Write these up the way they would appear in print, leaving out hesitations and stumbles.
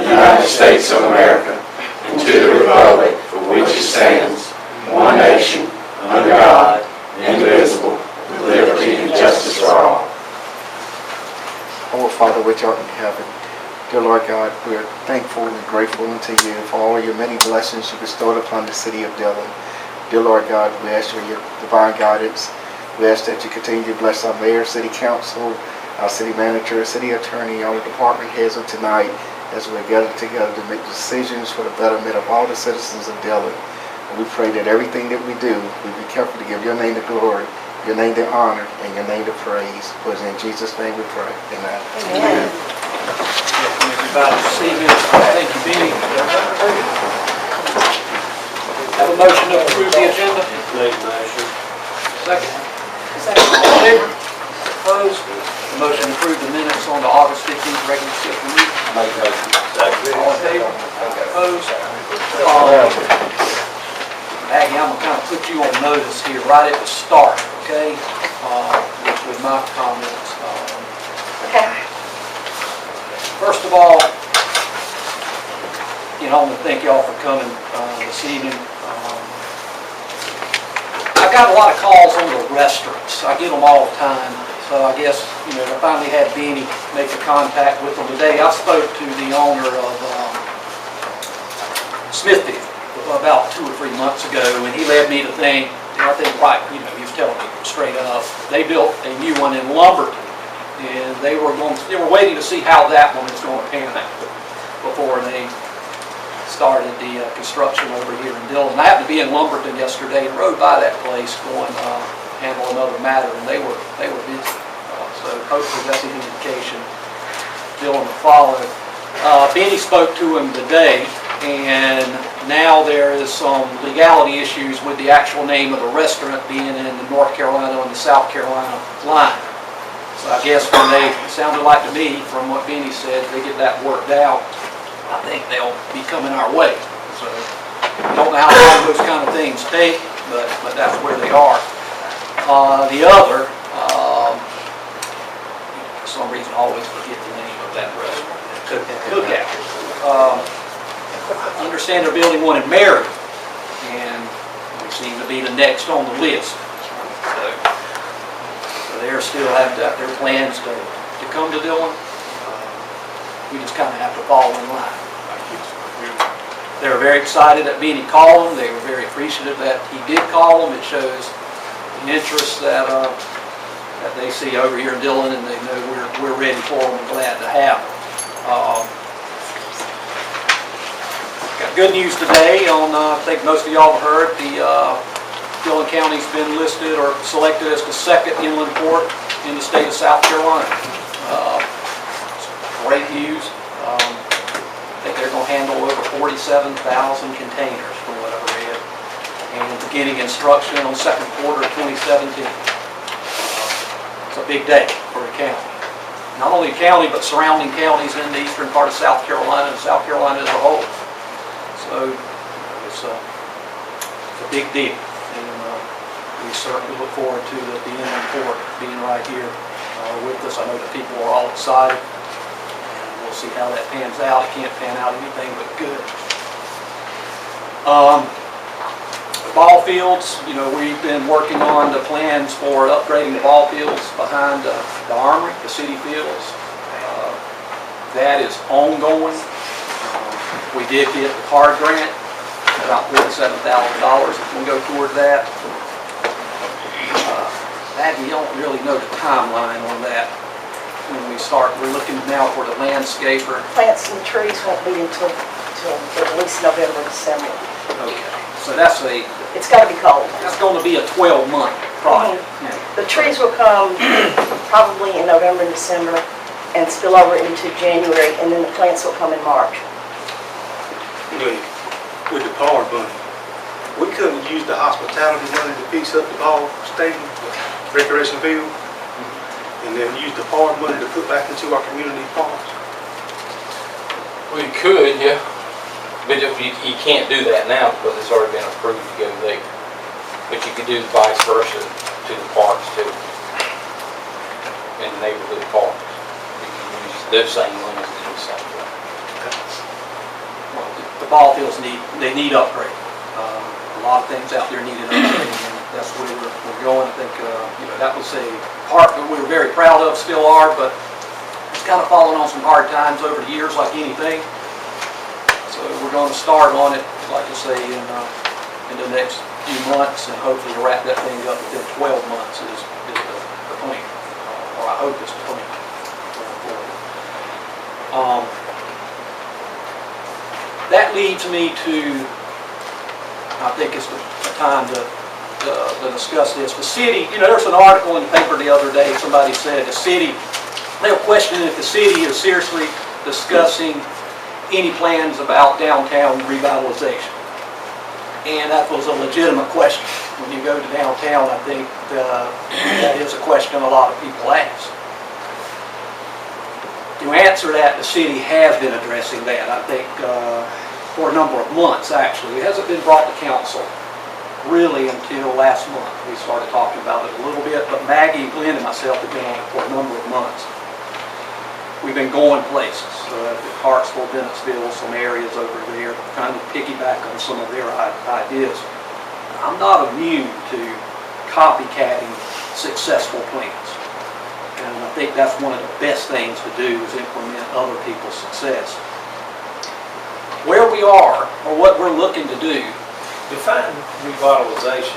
the United States of America, and to the republic for which it stands, one nation, under God, indivisible, with liberty and justice for all. Our Father which art in heaven, dear Lord God, we are thankful and grateful unto you for all your many blessings you bestowed upon the city of Dillon. Dear Lord God, we ask for your divine guidance. We ask that you continue to bless our mayor, city council, our city manager, city attorney, all the department heads of tonight as we gather together to make decisions for the betterment of all the citizens of Dillon. And we pray that everything that we do, we be careful to give your name the glory, your name the honor, and your name the praise. For it's in Jesus' name we pray. Amen. Amen. Welcome everybody this evening. Thank you, Benny. Have a motion to approve the agenda? Make motion. Second. All in favor? Opposed? The motion to approve the minutes on the August 15th regular scheduled meeting. Make motion. All in favor? Opposed? Maggie, I'm going to kind of put you on notice here right at the start, okay? With my comments. Okay. First of all, I want to thank y'all for coming this evening. I got a lot of calls on the restaurants. I get them all the time. So I guess, I finally had Beanie make a contact with them today. I spoke to the owner of Smithfield about 2 or 3 months ago, and he led me to think, I think like, he was telling me straight up, they built a new one in Lumberton, and they were waiting to see how that one was going to pan out before they started the construction over here in Dillon. I happened to be in Lumberton yesterday and rode by that place going handle another matter, and they were busy. So hopefully that's an indication Dillon will follow. Benny spoke to him today, and now there is some legality issues with the actual name of the restaurant being in the North Carolina and the South Carolina line. So I guess when it sounded like to me, from what Benny said, they get that worked out, I think they'll be coming our way. So I don't know how long those kind of things take, but that's where they are. The other, for some reason I always forget the name of that restaurant, Cookout. I understand they're building one in Marion, and we seem to be the next on the list. So they're still have their plans to come to Dillon. We just kind of have to fall in line. They were very excited that Benny called them. They were very appreciative that he did call them. It shows an interest that they see over here in Dillon, and they know we're ready for them and glad to have them. Got good news today on, I think most of y'all have heard, the Dillon County's been listed or selected as the second inland port in the state of South Carolina. Great news. I think they're going to handle over 47,000 containers from what I've read, and beginning instruction on second quarter of 2017. It's a big day for the county. Not only the county, but surrounding counties in the eastern part of South Carolina and South Carolina as a whole. So it's a big deal, and we certainly look forward to the inland port being right here with us. I know that people are all excited. We'll see how that pans out. It can't pan out anything but good. The ball fields, we've been working on the plans for upgrading the ball fields behind the Armory, the city fields. That is ongoing. We did get the card grant, about $47,000 if we go toward that. We don't really know the timeline on that. When we start, we're looking now for the landscaper. Plants and trees won't be until at least November, December. Okay, so that's It's got to be cold. That's going to be a 12-month project. The trees will come probably in November and December and spill over into January, and then the plants will come in March. With the power money, we couldn't use the hospitality money to fix up the ball stadium, recreation field, and then use the power money to put back into our community parks. We could, yeah. But you can't do that now because it's already been approved to go there. But you could do vice versa to the parks too. In the neighborhood parks. You can use those same ones to do the same thing. ball fields need upgrade. A lot of things out there needed upgrade, and that's where we're going. I think, that was a part that we were very proud of, still are, but it's kind of fallen on some hard times over the years like anything. So we're going to start on it, like I say, in the next few months, and hopefully wrap that thing up within 12 months is the plan, or I hope it's the plan going forward. That leads me to, I think it's the time to discuss this. The city, there's an article in the paper the other day, somebody said they were questioning if the city is seriously discussing any plans about downtown revitalization. And that was a legitimate question. When you go to downtown, I think that is a question a lot of people ask. To answer that, the city has been addressing that, I think, for a number of months, actually. It hasn't been brought to council really until last month. We started talking about it a little bit, but Maggie, Glenn, and myself have been on it for a number of months. We've been going places, Hartsville, Bennettsville, some areas over there, trying to piggyback on some of their ideas. I'm not immune to copycatting successful plans. And I think that's one of the best things to do is implement other people's success. Where we are, or what we're looking to do, Define revitalization.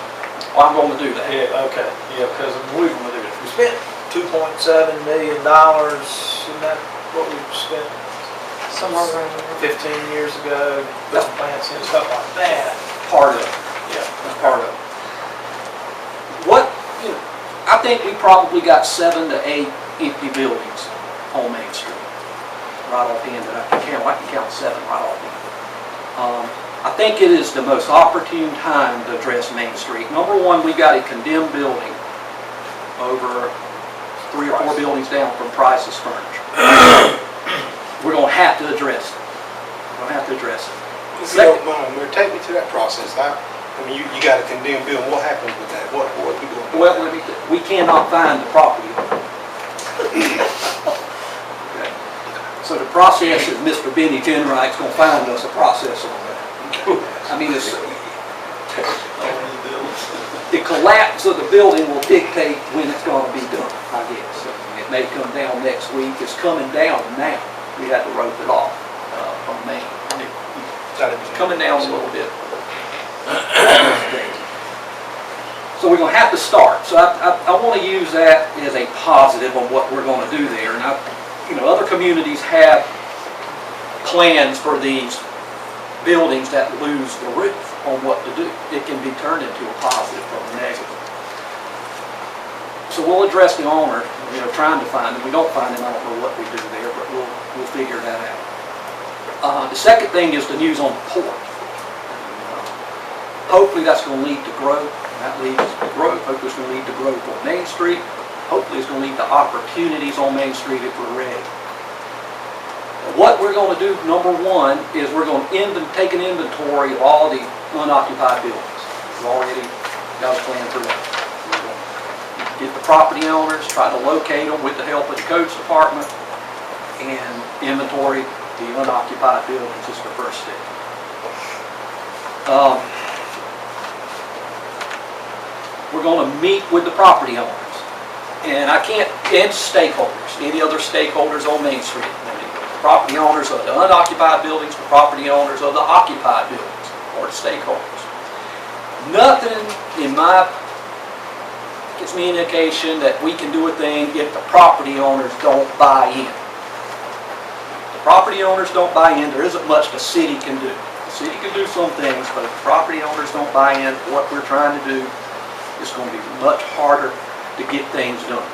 well, I'm going to do that. Yeah, okay, yeah, because we spent $2.7 million, isn't that what we spent Somewhere around there. 15 years ago, putting plants in, stuff like that? Part of it. Yeah. That's part of it. I think we probably got 7 to 8 empty buildings on Main Street. Right offhand, but I can count 7 right offhand. I think it is the most opportune time to address Main Street. Number one, we got a condemned building over 3 or 4 buildings down from Price's Furniture. We're going to have to address it. We're going to have to address it. If you don't mind, Mayor, take me to that process. I mean, you got a condemned building. What happens with that? What we doing? Well, we cannot find the property owner. Okay. So the process is Mr. Benny Jenright's going to find us a process on that. I mean, the collapse of the building will dictate when it's going to be done, I guess. It may come down next week. It's coming down now. We had to rope it off from Maine. It's coming down a little bit. So we're going to have to start. So I want to use that as a positive on what we're going to do there. And other communities have plans for these buildings that lose the roof on what to do. It can be turned into a positive from a negative. So we'll address the owner, trying to find him. We don't find him, I don't know what we do there, but we'll figure that out. The second thing is the news on the port. Hopefully that's going to lead to growth. That leads to growth. Hopefully it's going to lead to growth on Main Street. Hopefully it's going to lead to opportunities on Main Street if we're ready. What we're going to do, number one, is we're going to take an inventory of all the unoccupied buildings. We've already got a plan for that. We're going to get the property owners, try to locate them with the help of the codes department, and inventory the unoccupied buildings is the first step. We're going to meet with the property owners, and and stakeholders, any other stakeholders on Main Street. The property owners of the unoccupied buildings, the property owners of the occupied buildings, or the stakeholders. Nothing in gives me an indication that we can do a thing if the property owners don't buy in. If the property owners don't buy in, there isn't much the city can do. The city can do some things, but if the property owners don't buy in to what we're trying to do, it's going to be much harder to get things done.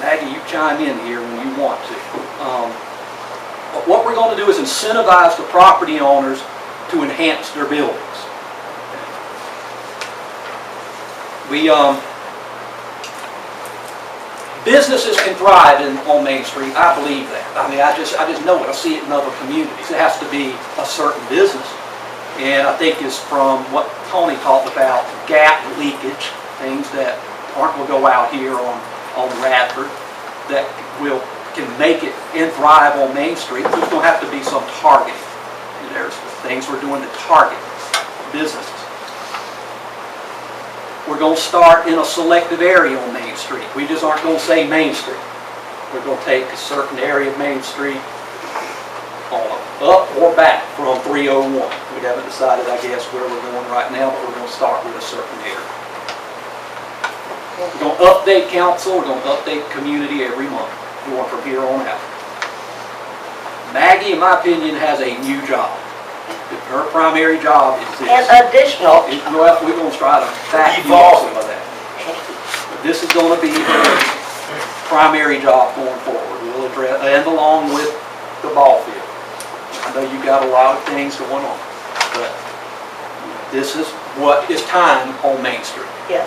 Maggie, you chime in here when you want to. But what we're going to do is incentivize the property owners to enhance their buildings. Businesses can thrive on Main Street. I believe that. I mean, I just know it. I see it in other communities. It has to be a certain business. And I think it's from what Tony talked about, gap leakage, things that aren't going to go out here on Radford that can make it and thrive on Main Street. There's going to have to be some targeting. It There's things we're doing to target businesses. We're going to start in a selective area on Main Street. We just aren't going to say Main Street. We're going to take a certain area of Main Street up or back from 301. We haven't decided, I guess, where we're going right now, but we're going to start with a certain area. We're going to update council, we're going to update the community every month, going from here on out. Maggie, in my opinion, has a new job. Her primary job is this. And additional, Well, we're going to try to back you off some of that. But this is going to be her primary job going forward. We'll address, and along with the ball field. I know you got a lot of things going on, but this is what is time on Main Street. yes.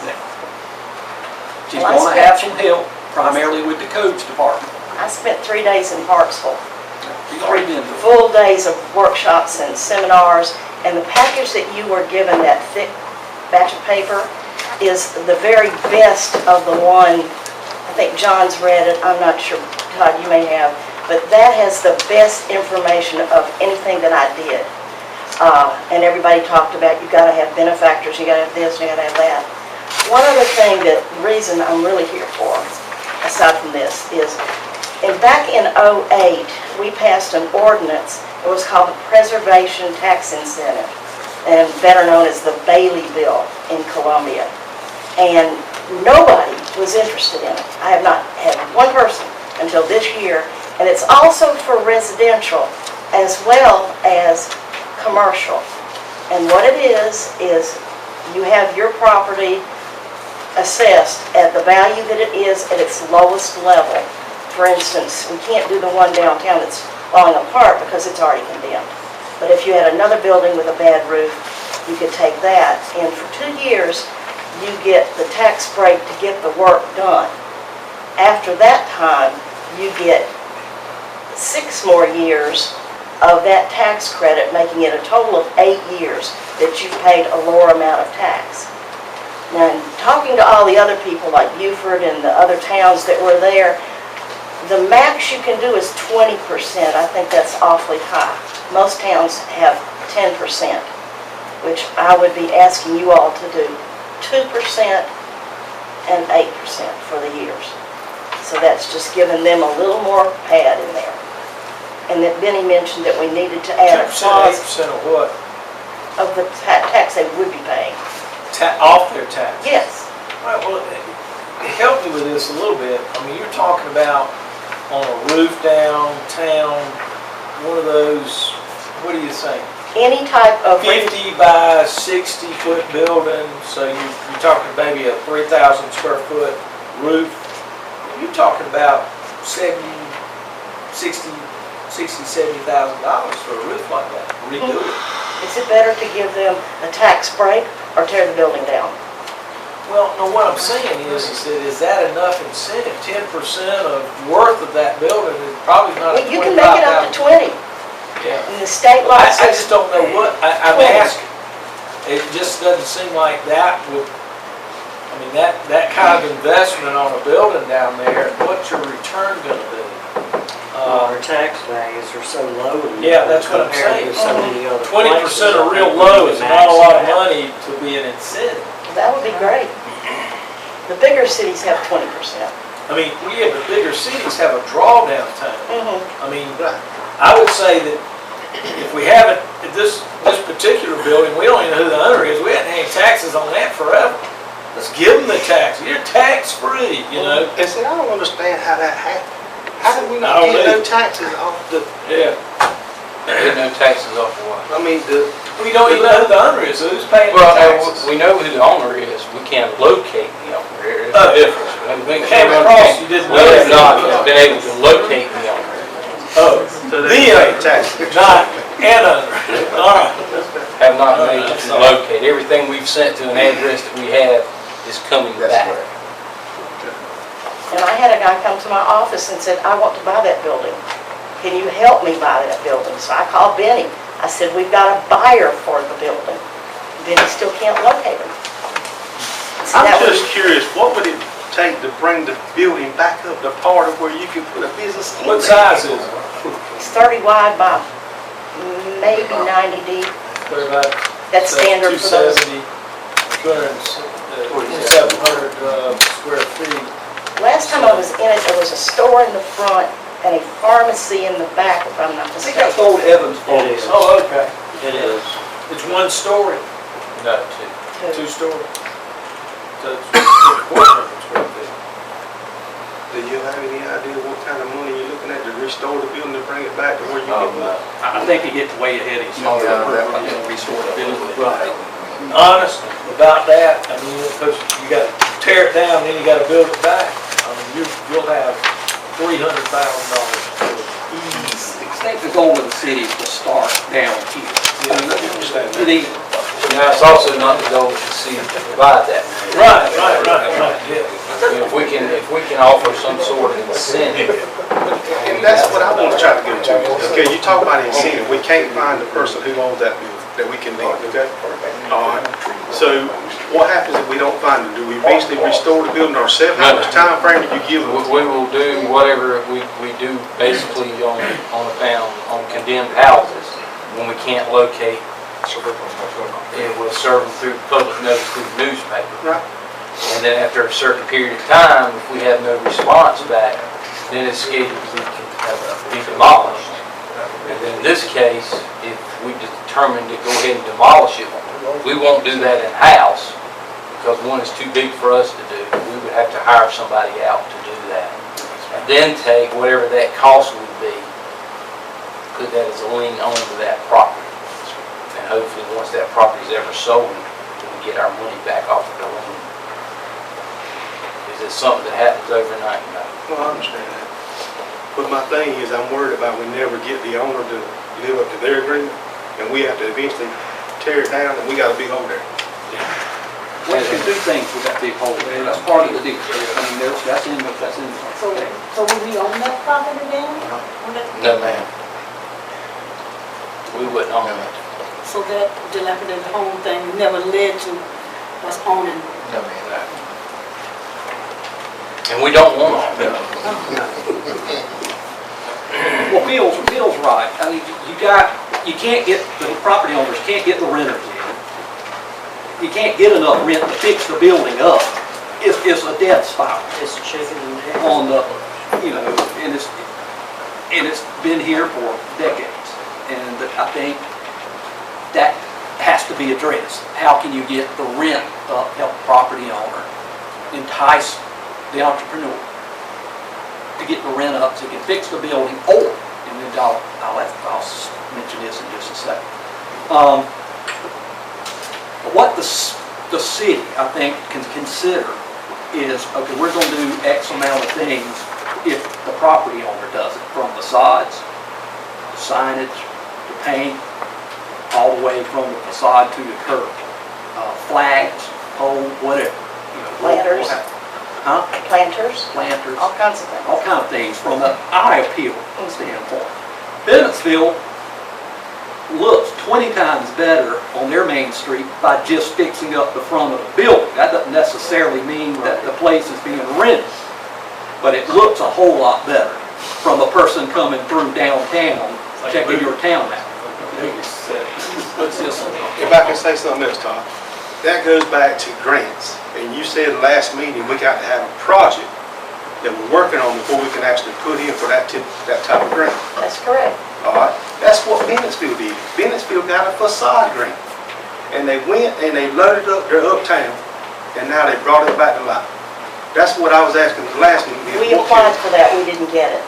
She's Well, I going to have some help, primarily with the codes department. I spent 3 days in Hartsville. She's already been there. Full days of workshops and seminars, and the package that you were given, that thick batch of paper, is the very best of the one. I think John's read it, I'm not sure, Todd, you may have, but that has the best information of anything that I did. And everybody talked about, you gotta have benefactors, you gotta have this, you gotta have that. One other thing, that reason I'm really here for, aside from this, is back in '08, we passed an ordinance. It was called the Preservation Tax Incentive, and better known as the Bailey Bill in Columbia. And nobody was interested in it. I have not had one person until this year, and it's also for residential as well as commercial. And what it is you have your property assessed at the value that it is at its lowest level. For instance, we can't do the one downtown that's falling apart because it's already condemned. But if you had another building with a bad roof, you could take that, and for 2 years, you get the tax break to get the work done. After that time, you get 6 more years of that tax credit, making it a total of 8 years that you've paid a lower amount of tax. Now, in talking to all the other people like Beaufort and the other towns that were there, the max you can do is 20%. I think that's awfully high. Most towns have 10%, which I would be asking you all to do 2% and 8% for the years. So that's just giving them a little more pad in there. And that Benny mentioned that we needed to add a 2%, clause 8% of what? of the tax they would be paying. Off their tax? Yes. Right, well, help me with this a little bit. I mean, you're talking about on a roof downtown, one of those, what do you think? Any type of 50 by 60 foot building, so you're talking maybe a 3,000 square foot roof. You're talking about $70,000 for a roof like that, redo it. Is it better to give them a tax break or tear the building down? Well, no, what I'm saying is that enough incentive? 10% of worth of that building is probably not. You can make it up to 20. Yeah. And the state law I says, just don't know what, I'm asking. It just doesn't seem like that would, I mean, that kind of investment on a building down there, what's your return gonna be? Our tax values are so low. Yeah, that's what I'm compared saying. to so many other 20% places, of I real think low we is can not a max lot it of out. money to be an incentive. that would be great. The bigger cities have 20%. I mean, yeah, the bigger cities have a drawdown time. Mhm. I mean, I would say that if we haven't, this particular building, we don't even know who the owner is, we hadn't had taxes on that forever. Let's give them the tax, you're tax free, you know? And see, I don't understand how that happened. How did we I not don't get know. no taxes off the, Yeah. Get no taxes off of what? I mean, We don't even know who the owner is, so who's paying the Well, taxes? we know who the owner is, we can't locate the owner. There's Oh. a difference. And we Came can't across, understand. you didn't We know have that. not been able to locate the owner. Oh, so the they owner, pay taxes. not an owner. All right. Have not Oh, been able that's to all right. locate. Everything we've sent to an address that we have is coming back. And I had a guy come to my office and said, I want to buy that building. Can you help me buy that building? So I called Benny. I said, we've got a buyer for the building. Benny still can't locate him. See, I'm that was- just curious, what would it take to bring the building back up to part of where you could put a business in What there? size is it? It's 30 wide by maybe 90 deep. What about? That's standard for those. 2,700 square feet. Last time I was in it, there was a store in the front and a pharmacy in the back, if I'm not I think that's mistaken. old Evans It Farms. is. Oh, okay. It is. It's one story, No, two. two story. So it's 400 square feet. Do you have any idea what kind of money you're looking at to restore the building to bring it back to where you Oh, can? no. I think he gets way ahead of himself. Yeah, that- Restore the building. Right. Honest about that, I mean, because you gotta tear it down, then you gotta build it back. I mean, you'll have $300,000. I think the goal of the city is to start down here. You need- Now, it's also not the goal to see to provide that. Right, yeah. If we can offer some sort of incentive. And that's what I want to try to get to. Okay, you talk about incentive, we can't find the person who owns that building that we can name, okay? All right, so what happens if we don't find it? Do we eventually restore the building ourselves? How much time frame do you give them? We will do whatever we do basically on condemned houses when we can't locate. It will serve them through public notice through the newspaper. Right. And then after a certain period of time, if we have no response back, then it's scheduled to be demolished. And then in this case, if we determine to go ahead and demolish it, we won't do that in-house because one is too big for us to do. We would have to hire somebody out to do that. And then take whatever that cost would be, put that as a lien onto that property. And hopefully, once that property is ever sold, we can get our money back off of the lien. Is it something that happens overnight? No. Well, I understand that. But my thing is, I'm worried about we never get the owner to live up to their agreement, and we have to eventually tear it down, and we gotta be over there. We can do things with that big hole there. That's part of the deal. I mean, that's in. So will we own that property then? No, ma'am. We wouldn't own it. So that dilapidated home thing never led to us owning? No, man. And we don't want it. Well, Bill's right. I mean, you can't get, the property owners can't get the renters in. You can't get enough rent to fix the building up. It's a death spiral It's a chicken and egg. on the, and it's been here for decades. And I think that has to be addressed. How can you get the rent up, help the property owner, entice the entrepreneur to get the rent up so he can fix the building, or, and then I'll mention this in just a second. What the city, I think, can consider is, okay, we're going to do X amount of things if the property owner does it, from facades, to signage, to paint, all the way from the facade to the curb. Flags, pole, whatever. Planters. Huh? Planters, Planters. all kinds of things. All kind of things from an eye appeal standpoint. Bennettsville looks 20 times better on their main street by just fixing up the front of the building. That doesn't necessarily mean that the place is being rented, but it looks a whole lot better from a person coming through downtown, checking your town out. It's just, If I can say something else, Todd, that goes back to grants. And you said last meeting, we got to have a project that we're working on before we can actually put in for that type of grant. That's correct. All right, that's what Bennettsville did. Bennettsville got a facade grant. And they went and they loaded up their uptown, and now they brought it back to life. That's what I was asking the last meeting. We applied for that, we didn't get it.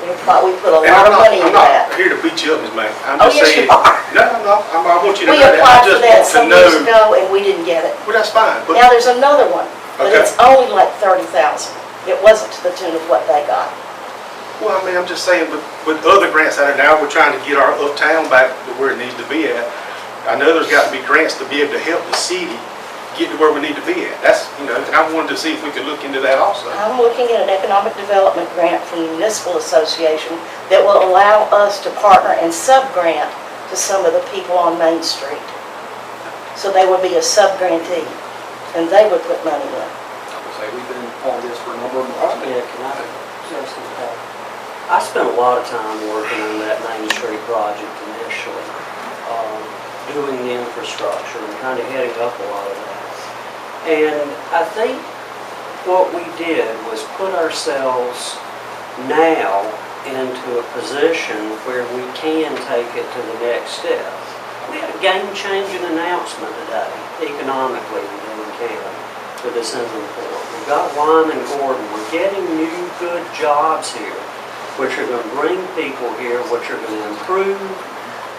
We put a And lot of money I'm into not that. here to beat you up, Ms. May. I'm Oh, just yes, saying. you are. No, I want you to We know that. I applied for just that want to some know. years ago and we didn't get it. Well, that's fine, but Now, there's another one, but Okay. it's only like 30,000. It wasn't to the tune of what they got. well, I mean, I'm just saying, with other grants that are now, we're trying to get our uptown back to where it needs to be at. I know there's got to be grants to be able to help the city get to where we need to be at. That's, and I wanted to see if we could look into that also. I'm looking at an economic development grant from the municipal association that will allow us to partner and sub-grant to some of the people on Main Street. So they would be a sub-grantee, and they would put money in. I would say we've been on this for a number of months. Yeah, can I say something? I spent a lot of time working on that Main Street project initially, doing the infrastructure and kind of heading up a lot of that. And I think what we did was put ourselves now into a position where we can take it to the next step. We had a game-changing announcement today, economically in Dillon County, for this inland port. We've got Lyman Gordon. We're getting new good jobs here, which are going to bring people here, which are going to improve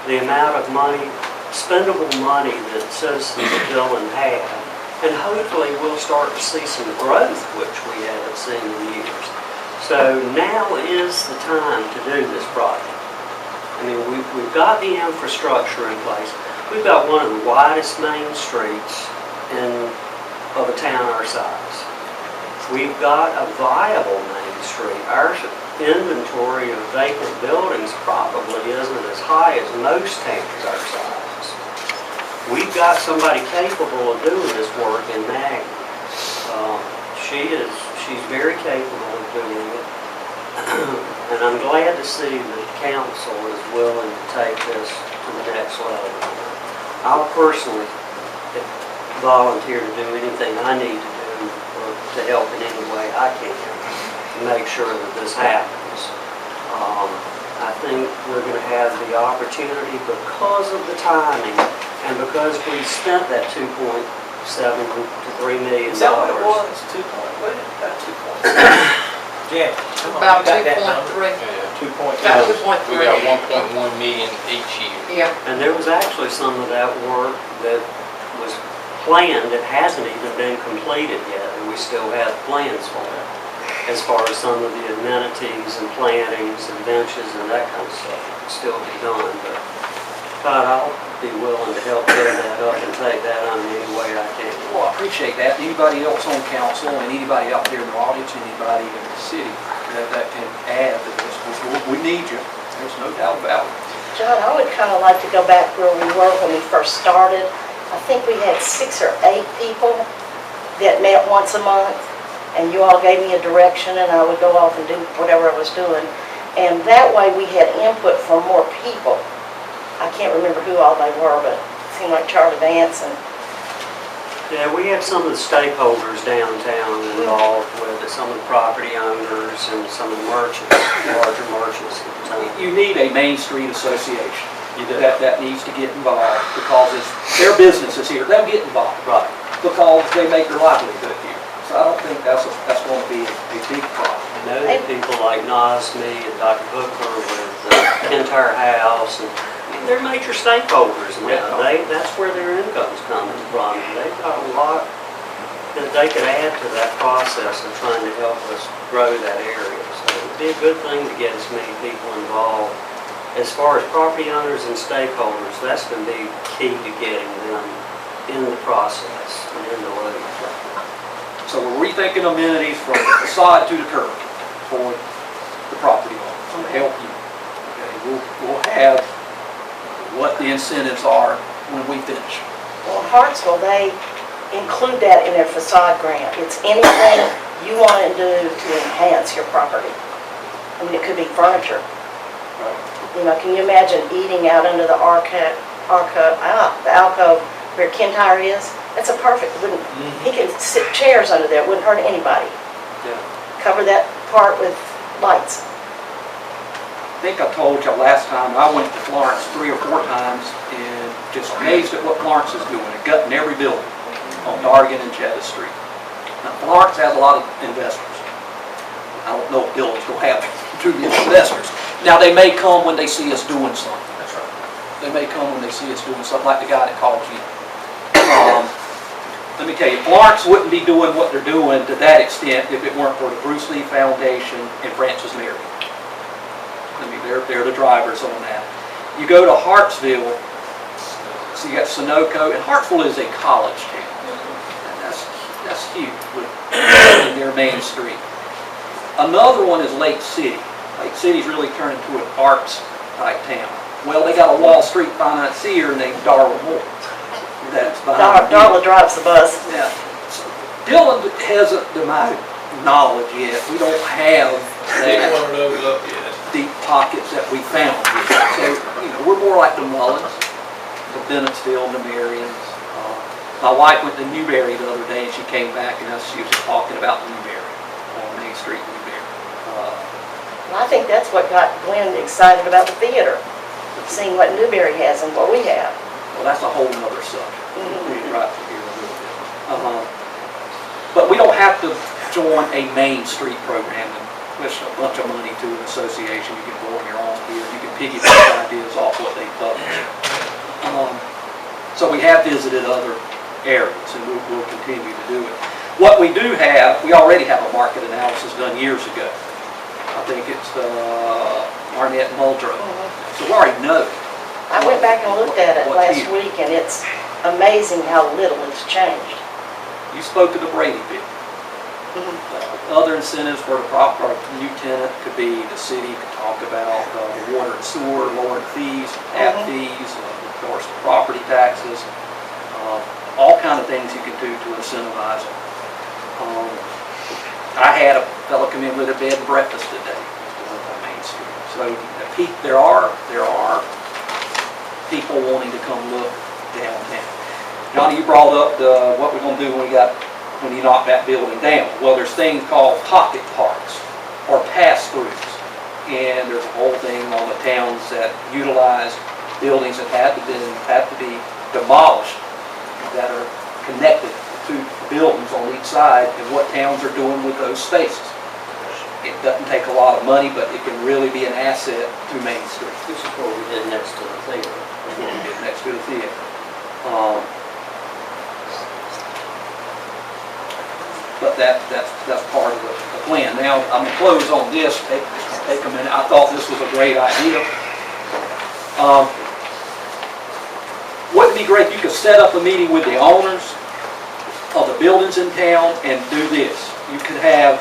the amount of money, spendable money that citizens of Dillon have. And hopefully we'll start to see some growth, which we haven't seen in years. So now is the time to do this project. I mean, we've got the infrastructure in place. We've got one of the widest main streets of a town our size. We've got a viable main street. Our inventory of vacant buildings probably isn't as high as most towns our size. We've got somebody capable of doing this work in Maggie. She's very capable of doing it. And I'm glad to see that the council is willing to take this to the next level. I'll personally volunteer to do anything I need to do or to help in any way I can to make sure that this happens. I think we're going to have the opportunity because of the timing and because we spent that $2.7 to $3 million. Is that what it was? 2 point, what is that 2 point? Yeah. come on, About you got that number. 2.3. 2.3. About We 2.3. got 1.1 million each year. Yeah. And there was actually some of that work that was planned that hasn't even been completed yet, and we still have plans for it, as far as some of the amenities and plantings and benches and that kind of stuff can still be done. But God, I'll be willing to help build that up and take that on any way I can. Well, I appreciate that. Anybody else on council and anybody out there in the audience, anybody in the city that can add to this, we need you. There's no doubt about it. John, I would kind of like to go back where we were when we first started. I think we had 6 or 8 people that met once a month, and you all gave me a direction, and I would go off and do whatever I was doing. And that way we had input from more people. I can't remember who all they were, but it seemed like Charlie Vance and Yeah, we had some of the stakeholders downtown involved with it, some of the property owners and some of the merchants, larger merchants at the time. You need a Main Street Association. That needs to get involved because it's their businesses here. They'll get involved. Right. Because they make their livelihood here. So I don't think that's going to be a big problem. I know that people like Nosme and Dr. Hooker with Kintyre House, and I mean, they're major stakeholders now. That's where their income's coming from. They've got a lot that they could add to that process of trying to help us grow that area. So it'd be a good thing to get as many people involved. As far as property owners and stakeholders, that's going to be key to getting them in the process and in the loop. So we're rethinking amenities from the facade to the curb for the property owners to help you. Okay, we'll have what the incentives are when we finish. well, Hartsville, they include that in their facade grant. It's anything you want to do to enhance your property. I mean, it could be furniture. You know, can you imagine eating out under the alcove where Kintyre is? That's a perfect, he can sit chairs under there, wouldn't hurt anybody. Yeah. Cover that part with lights. I think I told you last time, I went to Florence 3 or 4 times and just amazed at what Florence is doing. They're gutting every building on Dargan and Jeddah Street. Now, Florence has a lot of investors. I don't know if Dillon's going to have too many investors. Now, they may come when they see us doing something. That's right. They may come when they see us doing something, like the guy that called you. Let me tell you, Florence wouldn't be doing what they're doing to that extent if it weren't for the Bruce Lee Foundation and Francis Mary. I mean, they're the drivers on that. You go to Hartsville, so you got Sunoco, and Hartsville is a college town. And that's huge in their main street. Another one is Lake City. Lake City's really turned into an arts-type town. Well, they got a Wall Street financier named Darla Moore. That's behind Darla drives the bus. Yeah. So Dillon hasn't, to my knowledge yet, we don't have Ain't that. one of those up yet. deep pockets that we found here. So, we're more like the Mullins, the Bennettsville, the Marions. My wife went to Newberry the other day and she came back and she was talking about Newberry, on Main Street, Newberry. Well, I think that's what got Glenn excited about the theater, seeing what Newberry has and what we have. Well, that's a whole nother subject. Mhm. Right here in a little bit. But we don't have to join a Main Street program and push a bunch of money to an association. You can go on your own here. You can piggyback ideas off what they publish. So we have visited other areas and we'll continue to do it. What we do have, we already have a market analysis done years ago. I think it's Arnett and Muldrow. So we already know. I went back and looked at it What's last here? week, and it's amazing how little it's changed. You spoke to the Brady bill. Other incentives for the proper new tenant could be the city could talk about the water and sewer, lowering fees, tap fees, of course, the property taxes, all kind of things you can do to incentivize them. I had a fellow come in with a bed and breakfast today on Main Street. So there are people wanting to come look downtown. Johnny, you brought up what we're going to do when you knock that building down. Well, there's things called pocket parks or pass-throughs. And there's a whole thing on the towns that utilize buildings that have to be demolished that are connected to buildings on each side and what towns are doing with those spaces. It doesn't take a lot of money, but it can really be an asset to Main Street. This is what we did next to the theater. That's what we did next to the theater. But that's part of the plan. Now, I'm going to close on this. Take a minute. I thought this was a great idea. Wouldn't it be great if you could set up a meeting with the owners of the buildings in town and do this? You could have,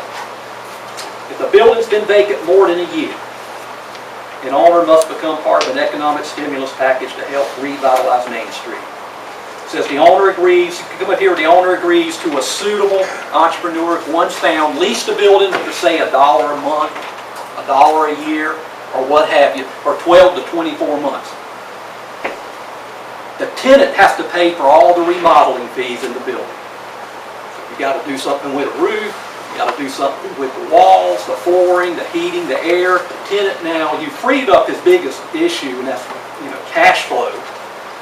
if the building's been vacant more than a year, an owner must become part of an economic stimulus package to help revitalize Main Street. Says the owner agrees, you can come up here, the owner agrees to a suitable entrepreneur, if one's found, lease the building for say $1 a month, $1 a year, or what have you, for 12 to 24 months. The tenant has to pay for all the remodeling fees in the building. You got to do something with a roof, you got to do something with the walls, the flooring, the heating, the air. The tenant now, you freed up his biggest issue, and that's cash flow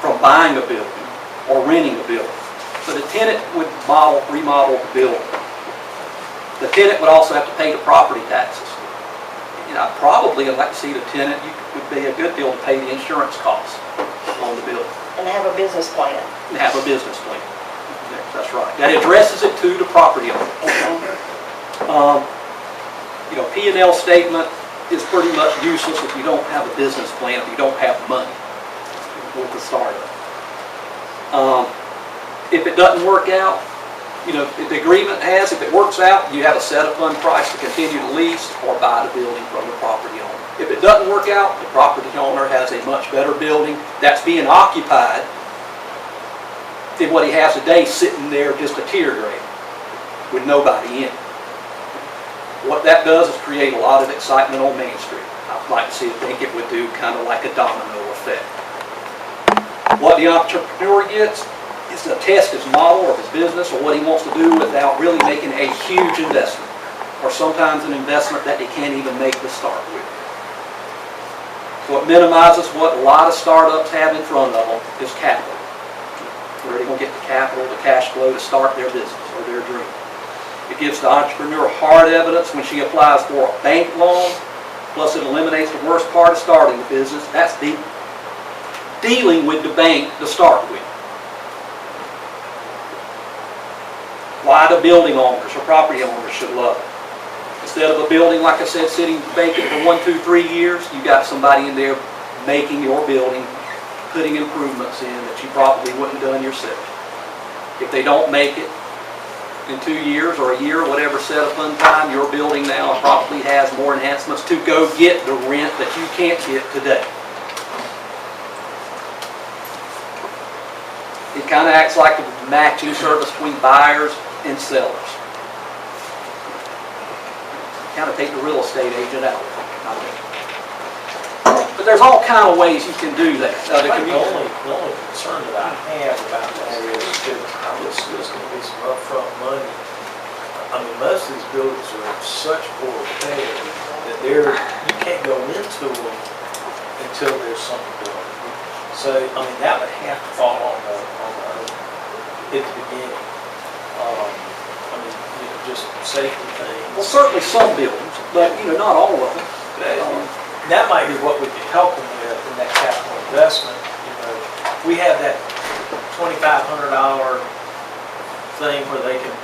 from buying a building or renting a building. So the tenant would remodel the building. The tenant would also have to pay the property taxes. Probably I'd like to see the tenant, it would be a good deal to pay the insurance costs on the building. And have a business plan. And have a business plan. That's right. That addresses it to the property owner. P&L statement is pretty much useless if you don't have a business plan, if you don't have money with the startup. If it doesn't work out, if the agreement has, if it works out, you have a set upon price to continue to lease or buy the building from the property owner. If it doesn't work out, the property owner has a much better building that's being occupied than what he has today sitting there just a tear grate with nobody in it. What that does is create a lot of excitement on Main Street. I'd like to think it would do kind of like a domino effect. What the entrepreneur gets is to test his model or his business or what he wants to do without really making a huge investment, or sometimes an investment that he can't even make to start with. So it minimizes what a lot of startups have in front of them is capital. Where are they going to get the capital, the cash flow to start their business or their dream? It gives the entrepreneur hard evidence when she applies for a bank loan, plus it eliminates the worst part of starting the business. That's dealing with the bank to start with. Why the building owners or property owners should love it. Instead of a building, like I said, sitting vacant for 1, 2, 3 years, you got somebody in there making your building, putting improvements in that you probably wouldn't have done yourself. If they don't make it in 2 years or a year, whatever set upon time, your building now probably has more enhancements to go get the rent that you can't get today. It kind of acts like a matching service between buyers and sellers. Kind of take the real estate agent out, I think. But there's all kind of ways you can do that. I think the only concern that I have about that is that there's going to be some upfront money. I mean, most of these buildings are in such poor repair that you can't go into them until there's something done. So, I mean, that would have to fall on the at the beginning. I mean, just safety things. Well, certainly some buildings, but, not all of them. That might be what we could help them with in that capital investment. We have that $2,500 thing where they can,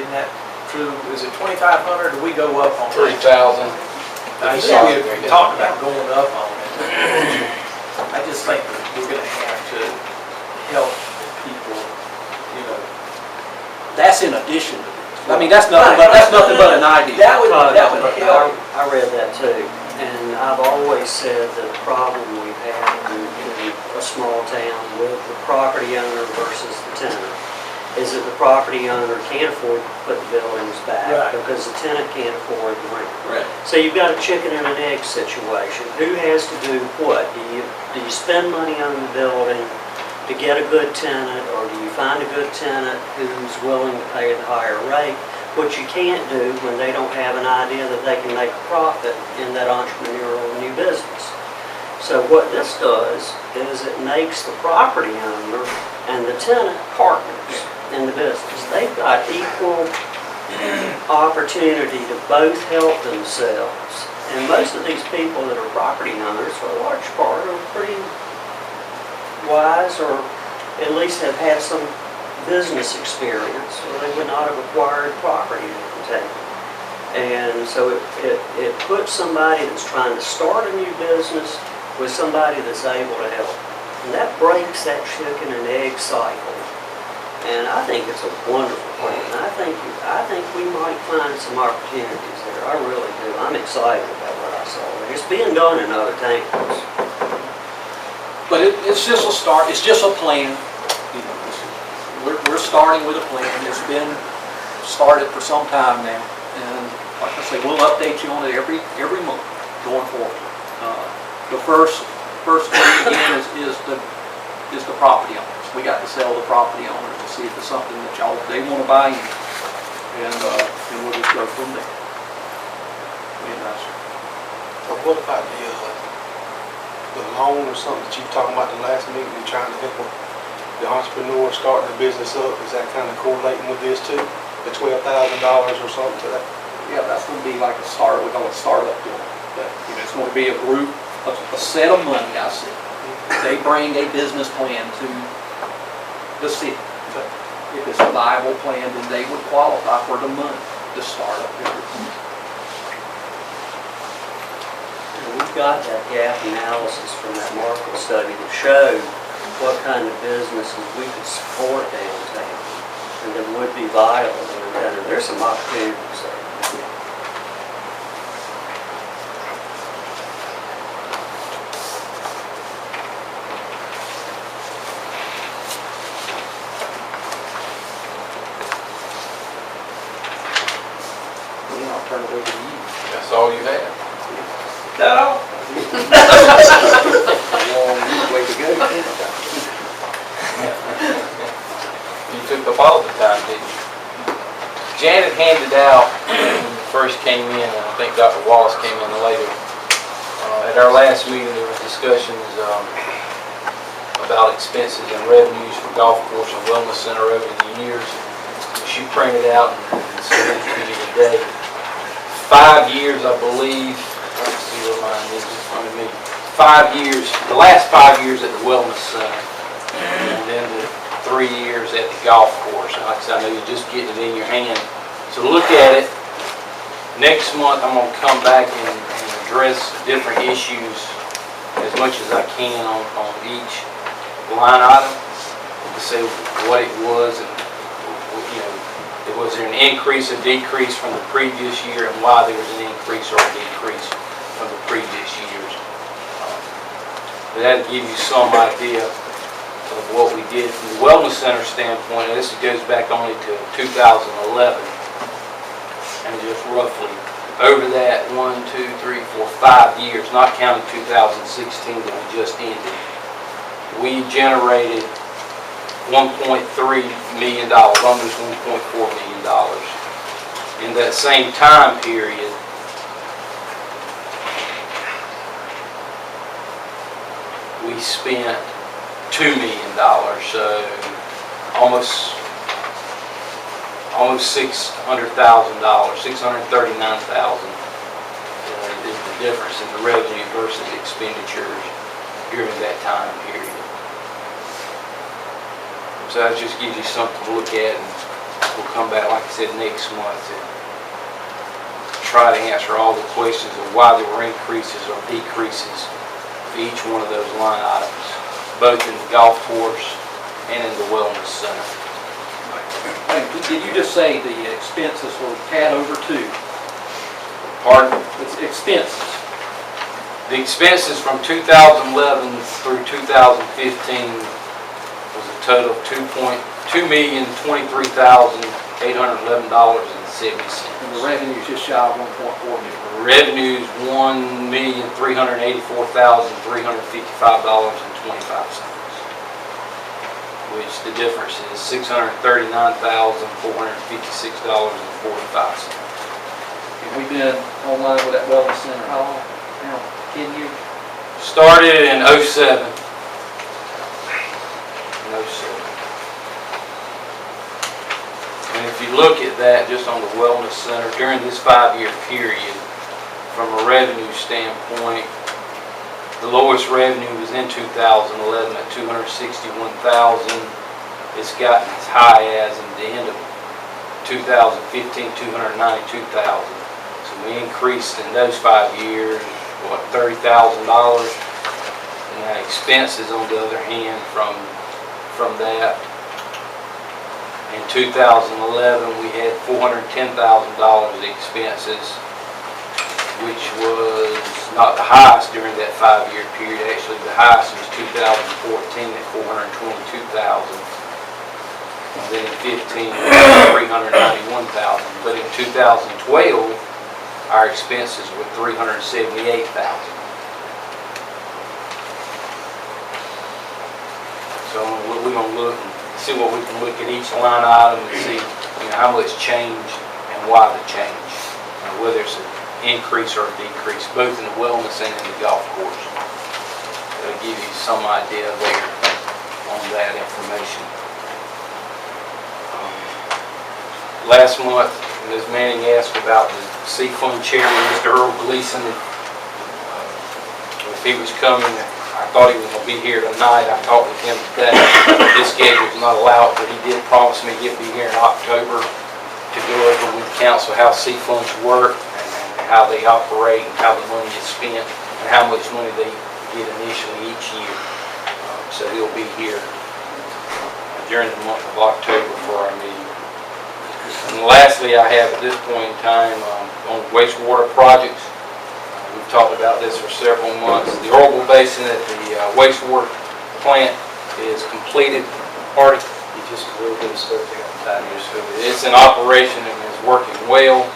isn't that true? Is it $2,500 or do we go up on that? 3,000. I saw you talking about going up on it. I just think that we're gonna have to help people, That's in addition to this. I mean, that's nothing but an idea. That would help. I read that too, and I've always said that the problem we've had in a small town with the property owner versus the tenant is that the property owner can't afford to put the buildings back Right. because the tenant can't afford the rent. Right. So you've got a chicken and an egg situation. Who has to do what? Do you spend money on the building to get a good tenant, or do you find a good tenant who's willing to pay the higher rate? Which you can't do when they don't have an idea that they can make a profit in that entrepreneurial new business. So what this does is it makes the property owner and the tenant partners in the business. They've got equal opportunity to both help themselves. And most of these people that are property owners, for a large part, are pretty wise, or at least have had some business experience, or they would not have acquired property in the town. And so it puts somebody that's trying to start a new business with somebody that's able to help. And that breaks that chicken and egg cycle. And I think it's a wonderful plan. I think we might find some opportunities there. I really do. I'm excited about what I saw there. It's being done in other towns. But it's just a start, it's just a plan. We're starting with a plan. It's been started for some time now. And like I say, we'll update you on it every month going forward. The first thing again is the property owners. We got to sell the property owners to see if it's something that they want to buy in. And we'll just go from there. But what about the loan or something that you were talking about the last meeting, you're trying to help the entrepreneur starting a business up? Is that kind of correlating with this too? The $12,000 or something to that? Yeah, that's going to be like we call it startup deal. But it's going to be a group, a set of money, I see. They bring a business plan to the city. If it's a viable plan, then they would qualify for the money to start up their business. We've got that gap analysis from that market study that showed what kind of businesses we could support downtown and that would be viable downtown. And there's some opportunities there. I'll turn it over to you. That's all you have. No. Long way to go. You took up all the time, didn't you? Janet handed out, when you first came in, and I think Dr. Wallace came in later, at our last meeting there was discussions about expenses and revenues for golf course and wellness center over the years. She printed out and sent it to you today. 5 years, I believe. Let's see where mine is in front of me. 5 years, the last 5 years at the wellness center, and then the 3 years at the golf course. And like I said, I know you're just getting it in your hand. So look at it. Next month, I'm going to come back and address different issues as much as I can on each line item to say what it was and, was there an increase or decrease from the previous year and why there was an increase or a decrease from the previous years. But that'll give you some idea of what we did from the wellness center standpoint. And this goes back only to 2011 and just roughly over that 5 years, not counting 2016 that we just ended, we generated $1.3 million, almost $1.4 million. In that same time period, we spent $2 million, so almost $600,000, $639,000 is the difference in the revenue versus expenditures during that time period. So that just gives you something to look at, and we'll come back, like I said, next month and try to answer all the questions of why there were increases or decreases for each one of those line items, both in the golf course and in the wellness center. Hey, did you just say the expenses were tad over 2? Pardon? It's expenses. The expenses from 2011 through 2015 was a total of $2,023,811.70. And the revenue is just shy of 1.4 million. The revenue is $1,384,355.25, which the difference is $639,456.45. And we've been online with that wellness center how long now? 10 years? Started in '07. And if you look at that just on the wellness center during this 5-year period, from a revenue standpoint, the lowest revenue was in 2011 at $261,000. It's gotten as high as in the end of 2015, $292,000. So we increased in those 5 years, what, $30,000? And expenses, on the other hand, from that, in 2011 we had $410,000 of expenses, which was not the highest during that 5-year period. Actually, the highest was 2014 at $422,000. And then in 15, $391,000. But in 2012, our expenses were $378,000. So we're going to look and see what we can look at each line item and see how much changed and why the change, whether it's an increase or a decrease, both in the wellness and in the golf course. That'll give you some idea there on that information. Last month, Ms. Manning asked about the C-Fund chairman, Mr. Earl Gleason, if he was coming. I thought he was going to be here tonight. I talked with him today. His schedule does not allow it, but he did promise me he'd be here in October to go over with council how C-Funds work and how they operate and how the money is spent and how much money they get initially each year. So he'll be here during the month of October for our meeting. And lastly, I have at this point in time on wastewater projects. We've talked about this for several months. The Orville Basin at the wastewater plant is completed. Part of it, just a little bit of stuff there. It's in operation and is working well.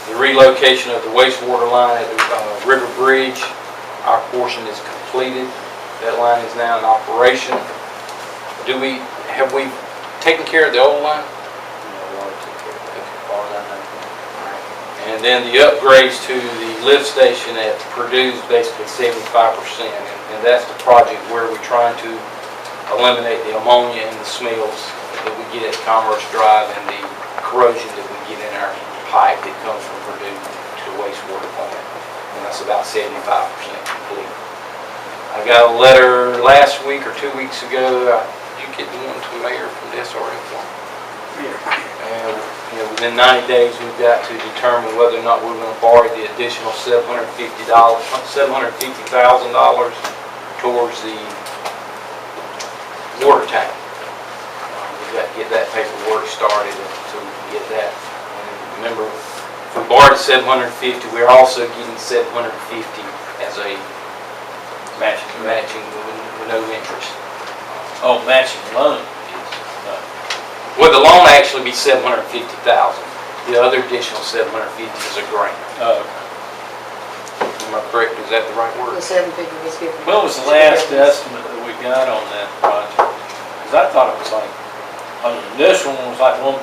The relocation of the wastewater line at the River Bridge, our portion is completed. That line is now in operation. Have we taken care of the old line? And then the upgrades to the lift station at Purdue is basically 75%. And that's the project where we're trying to eliminate the ammonia and the smells that we get at Commerce Drive and the corrosion that we get in our pipe that comes from Purdue to the wastewater plant. And that's about 75% complete. I got a letter last week or 2 weeks ago. Did you get the one to the mayor from the SRF one? Yeah. And within 90 days, we've got to determine whether or not we're going to borrow the additional $750,000 towards the water tank. We've got to get that paperwork started so we can get that. And remember, if we borrowed $750,000, we're also getting $750,000 as a matching with no interest. Oh, matching loan. Well, the loan actually be $750,000, The other additional 750 is a grant. Oh, Am I correct? Is that the right word? The 750 was given. what was the last estimate that we got on that project? Because I thought it was like, on the initial one was like 1.2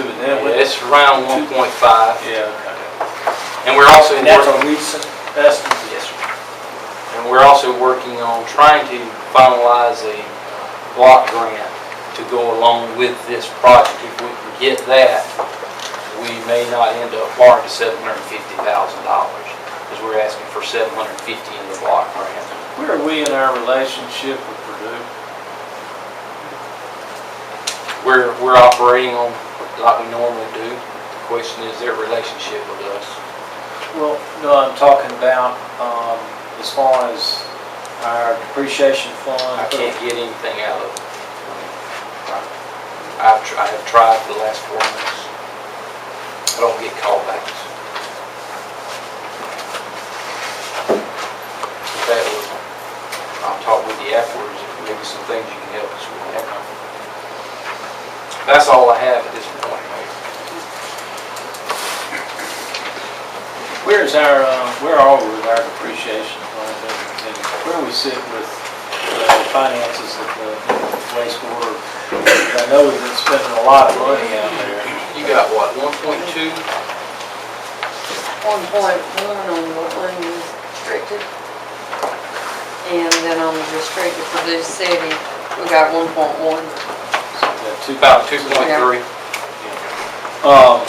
and then Yeah, it's around 1.5. Yeah, okay. And we're also And that's a working, recent estimate? yes, sir. And we're also working on trying to finalize a block grant to go along with this project. If we can get that, we may not end up borrowing $750,000 because we're asking for $750 in the block grant. Where are we in our relationship with Purdue? We're operating on like we normally do. The question is their relationship with us. Well, no, I'm talking about, as far as our depreciation fund. I can't get anything out of it. I have tried for the last 4 months. I don't get callbacks. That was, I'll talk with you afterwards if maybe some things you can help us with. That's all I have at this point, Mayor. Where are we with our depreciation fund and where we sit with the finances of the wastewater? I know we've been spending a lot of money out there. You got what, 1.2? 1.1 on the unrestricted. And then on the restricted for this city, we got 1.1. About 2.3. Well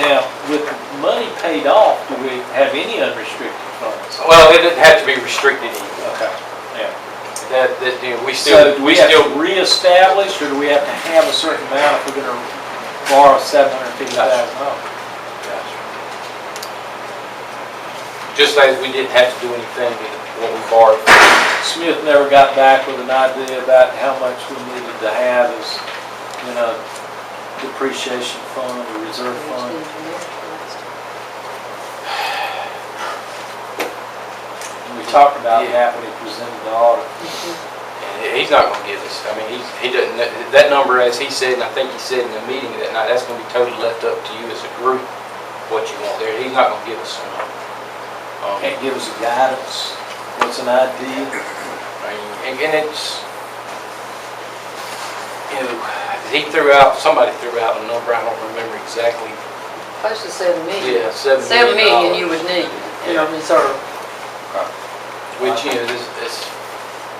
now, with the money paid off, do we have any unrestricted funds? Well, it didn't have to be restricted either. Okay, yeah. We So still, do we have to reestablish, or do we have to have a certain amount if we're gonna borrow $750,000? just as we didn't have to do anything with what we borrowed. Smith never got back with an idea about how much we needed to have as, depreciation fund or reserve fund. We talked about that when he presented the audit. And he's not gonna give us, I mean, he doesn't, that number, as he said, and I think he said in the meeting that night, that's gonna be totally left up to you as a group, what you want there. He's not gonna give us some number. Can't give us a guidance, what's an idea? And it's, somebody threw out a number, I don't remember exactly. Close to 7 million. Yeah, $7 7 million. million you would need in a reserve. Which, this,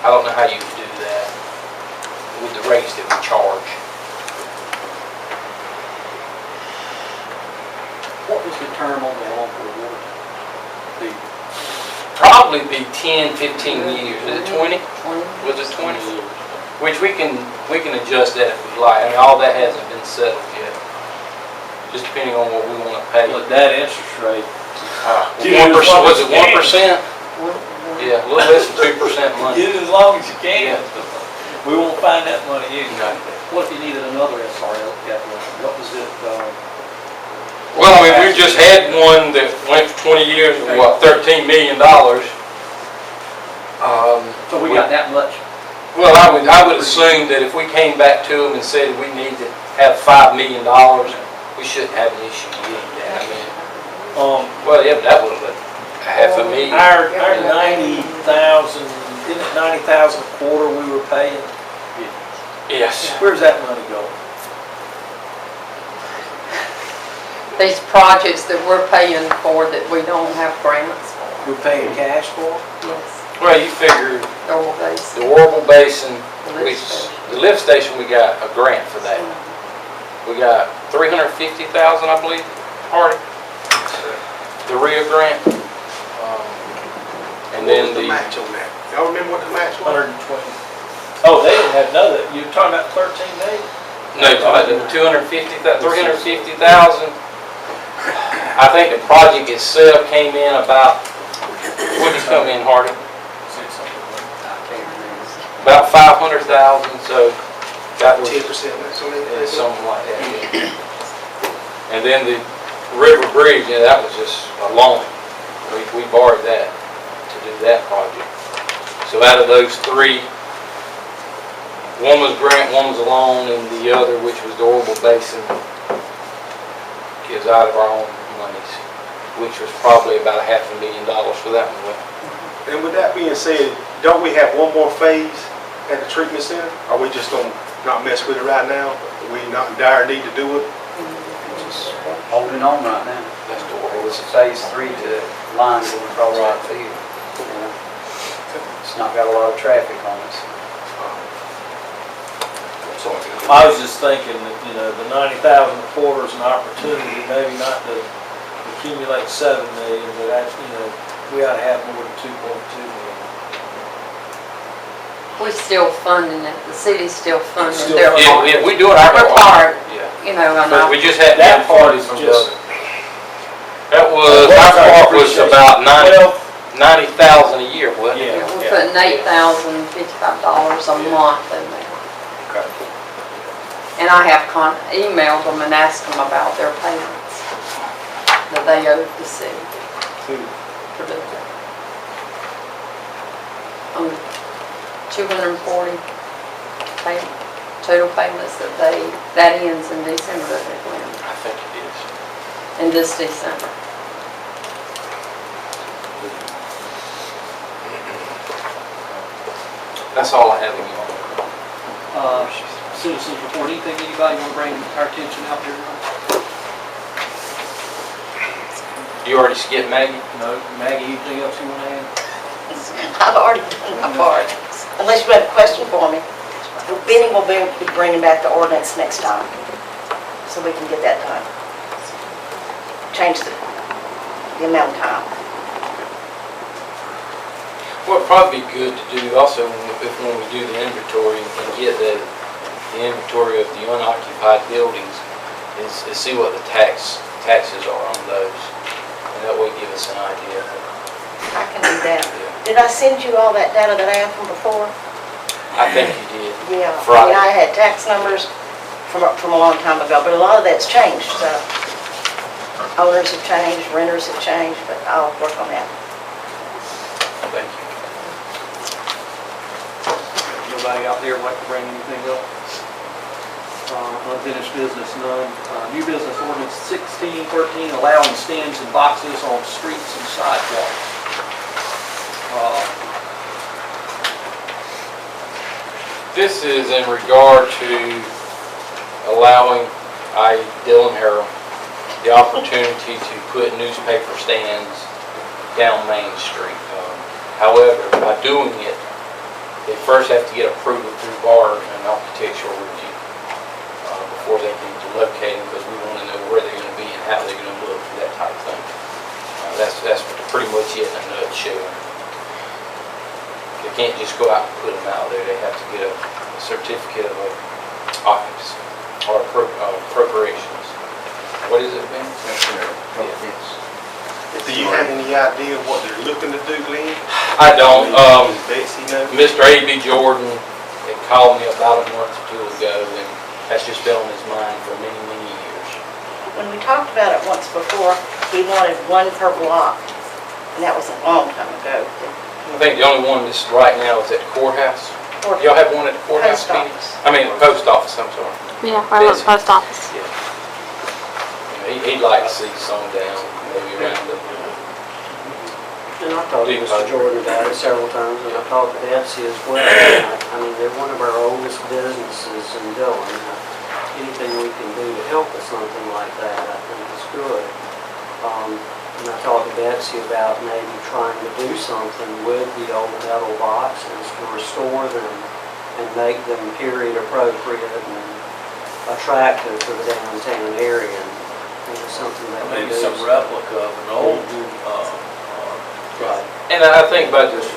I don't know how you would do that with the rates that we charge. What was the term on the loan for water? Probably be 10, 15 years. Is it 20? 20. Was it 20? Which we can adjust that if we like. I mean, all that hasn't been settled yet. Just depending on what we want to pay. Look, that interest rate. 1%, was it 1%? Yeah, a little less than 2% money. Get it as long as you can. Yeah. We won't find that money in. What if you needed another SRL capital? What was it? Well, I mean, we just had one that went for 20 years, what, $13 million. So we got that much? Well, I would assume that if we came back to them and said we need to have $5 million, we shouldn't have an issue getting that. I mean, well, yeah, but that would have been $500,000. Our 90,000, isn't it 90,000 a quarter we were paying? Yes. Where's that money going? These projects that we're paying for that we don't have grants for. We're paying cash for? Yes. Well, you figure Double base. the Orville Basin, The lift which, station. the lift station, we got a grant for that. We got $350,000, I believe, Hardy. The RIA grant. And then What was the match on that? Y'all remember what the match was? 120. Oh, they didn't have none of that. You're talking about 13 days? No, $250,000, $350,000. I think the project itself came in about, what did it come in, Hardy? About 500,000, so that was 10%, that's what it is. something like that. Yeah. And then the River Bridge, yeah, that was just a loan. We borrowed that to do that project. So out of those three, one was grant, one was a loan, and the other, which was the Orville Basin, was out of our own monies, which was probably about $500,000 for that one. And with that being said, don't we have one more phase at the treatment center? Are we just gonna not mess with it right now? Are we not in dire need to do it? Holding on right now. That's the way It was phase 3 to line going across right field. It's not got a lot of traffic on it. I was just thinking that, you know, the 90,000 a quarter is an opportunity, maybe not to accumulate 7 million, but you know, we ought to have more than 2.2 million. We're still funding it, the city's still funding Still their Yeah, part. we're doing our We're part. part, Yeah. you know, and But we just had That part is from just, That was, our part was about well, 90,000 a year, wasn't it? yeah, we're putting $8,055 a month in there. Okay. And I have emailed them and asked them about their payments that they owe the city for the, 240 total payments that ends in December, doesn't it, Glenn? I think it is. In this December. That's all I have again. Citizens report, anything anybody want to bring our attention out there? You already skipped Maggie? No, Maggie, anything else you want to add? I've already done my part, unless you have a question for me. Benny will be bringing back the ordinance next time, so we can get that done. Change the amount of time. Well, it'd probably be good to do also when we do the inventory and get the inventory of the unoccupied buildings is see what the taxes are on those. And that way give us an idea. I can do that. Yeah. Did I send you all that data that I have from before? I think you did. Yeah. I Friday. mean, I had tax numbers from a long time ago, but a lot of that's changed. Owners have changed, renters have changed, but I'll work on that. Thank you. Nobody out there like to bring anything up? Unfinished business, none. New business ordinance 1613, allowing stands and boxes on streets and sidewalks. This is in regard to allowing Dillon Herald the opportunity to put newspaper stands down Main Street. However, by doing it, they first have to get approval through BART and architectural review before they can locate them, because we want to know where they're going to be and how they're going to look, that type of thing. That's pretty much it in a nutshell. They can't just go out and put them out there. They have to get a certificate of occupancy or appropriations. What is it, Ben? Yes. Do you have any idea what they're looking to do, Glenn? I don't. Does Betsy know? Mr. A.B. Jordan had called me about a month or two ago, and that's just been on his mind for many, many years. When we talked about it once before, he wanted one per block, and that was a long time ago. I think the only one that's right now is at the courthouse. Or Y'all have one at the courthouse? Post Pete? office. I mean, post office, I'm sorry. Yeah, right at the post office. Yeah. He'd like to see some down, maybe around the... And I talked to Mr. Jordan about it several times, and I talked to Betsy as well. I mean, they're one of our oldest businesses in Dillon. Anything we can do to help with something like that, I think is good. And I talked to Betsy about maybe trying to do something with the old metal boxes to restore them and make them period appropriate and attractive to the downtown area. And it's something that we maybe do. some replica of an old, Right. And I think about this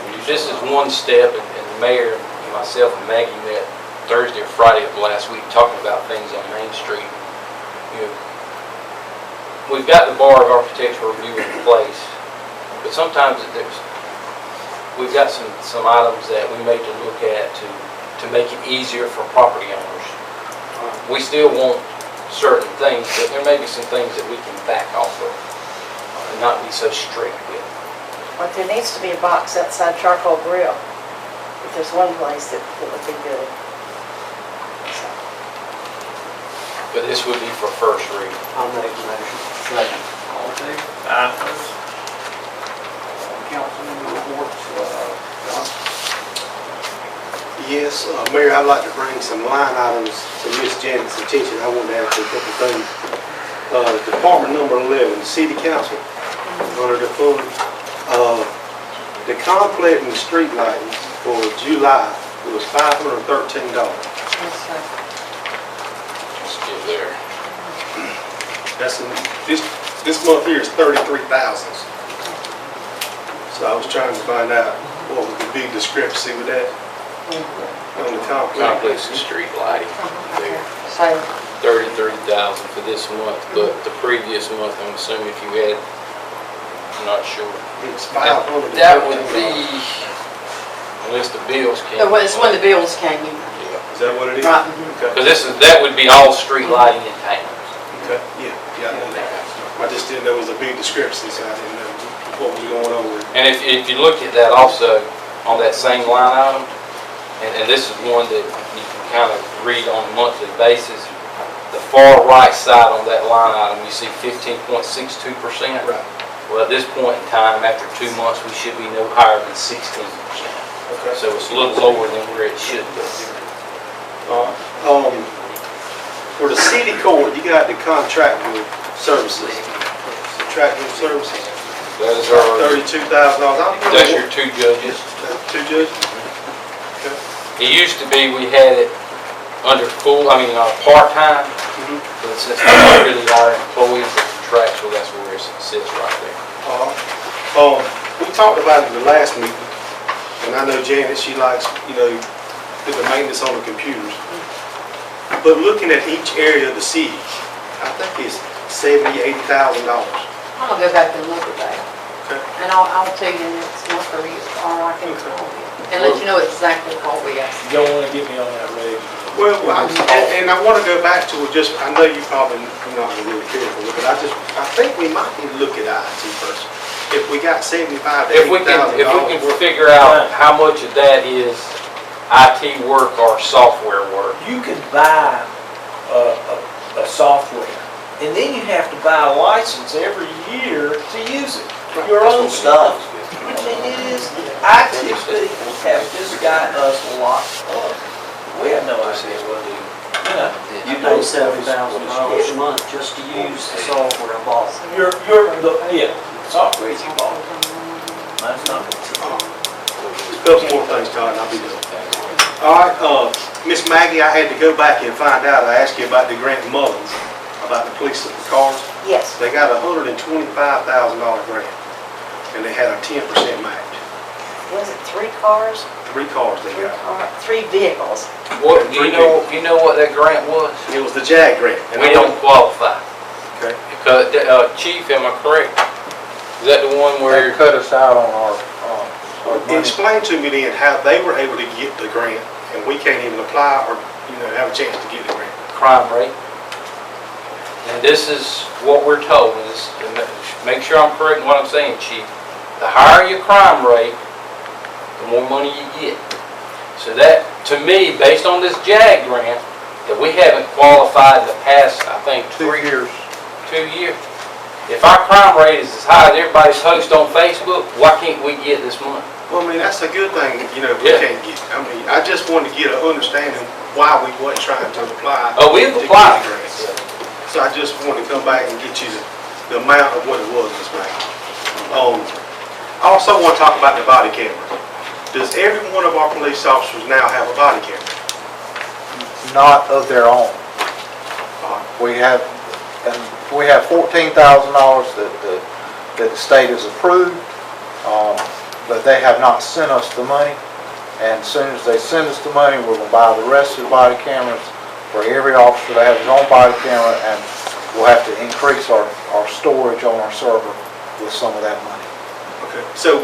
is one step, and the mayor, myself, and Maggie met Thursday or Friday of last week talking about things on Main Street. You know, we've got the bar of architectural review in place, but sometimes we've got some items that we may to look at to make it easier for property owners. We still want certain things, but there may be some things that we can back off of and not be so strict with. But there needs to be a box outside Charcoal Grill. If there's one place that would be good. So, But this would be for first read. I'll make a motion. Second. All in favor? Aye. Councilmember reports, John? Yes, Mayor, I'd like to bring some line items to Miss Janet's attention. I wanted to ask her a couple of things. Department number 11, City Council, under the fund, the complex and street lighting for July was $513. Still there. That's this month here is 33,000. So I was trying to find out what was the big discrepancy with that on the complex. Complex and street lighting there. So, 33,000 for this month, but the previous month, I'm assuming if you had, I'm not sure. It's 500. That would be, unless the bills came. it's when the bills came in. Yeah. Is that what it is? Right. Okay. Because that would be all street lighting in town. Okay. Yeah, I know that. I just didn't know there was a big discrepancy, so I didn't know what was going on with it. And if you look at that also, on that same line item, and this is one that you can kind of read on a monthly basis, the far right side on that line item, you see 15.62%. Right. Well, at this point in time, after 2 months, we should be no higher than 16%. Okay. So it's a little lower than where it should be. For the city court, you got the contractual services. Contractual services, That is our, $32,000. that's your 2 judges. Two judges? It used to be we had it under part-time, but since they're not really our employees, they're contractual, that's where it sits right there. We talked about it in the last meeting, and I know Janet, she likes, do the maintenance on the computers. But looking at each area of the city, I think it's $70,000, $80,000. I'm gonna go back and look at that. Okay. And I'll tell you next month or I can call you and let you know exactly what we asked. You don't wanna get me on that, Ray. Well, and I want to go back to it, I know you probably not really care for it, but I think we might need to look at IT first. If we got $75,000 to If we can figure out how much of that is IT work or software work. You can buy a software, and then you have to buy a license every year to use it. Your own stuff. I mean, it is, IT people have just got us locked up. We have no idea what to do. You pay $7,000 a month just to use the software I bought. Software you bought. That's not. a couple more things, Todd, and I'll be done. All right, Miss Maggie, I had to go back and find out, I asked you about the Grant Mullins, about the police cars. Yes. They got a $125,000 grant, and they had a 10% match. Was it 3 cars? 3 cars they got. 3 vehicles. What, do you know what that grant was? It was the JAG grant. and We don't qualify. Okay. Because, Chief, am I correct? Is that the one where? They cut us out on our money. Explain to me then how they were able to get the grant, and we can't even apply or, have a chance to get the grant. Crime rate. And this is what we're told, is, make sure I'm correct in what I'm saying, Chief. The higher your crime rate, the more money you get. So that, to me, based on this JAG grant, that we haven't qualified in the past, I think, 2 years. If our crime rate is as high as everybody's post on Facebook, why can't we get this money? Well, I mean, that's a good thing, we Yeah. can't get. I mean, I just wanted to get an understanding why we wasn't trying to apply. Oh, we've to get applied. the grant. So I just wanted to come back and get you the amount of what it was, Ms. Maggie. I also want to talk about the body camera. Does every one of our police officers now have a body camera? Not of their own. We have $14,000 that the state has approved, but they have not sent us the money. And as soon as they send us the money, we're going to buy the rest of the body cameras for every officer to have his own body camera, and we'll have to increase our storage on our server with some of that money. Okay. So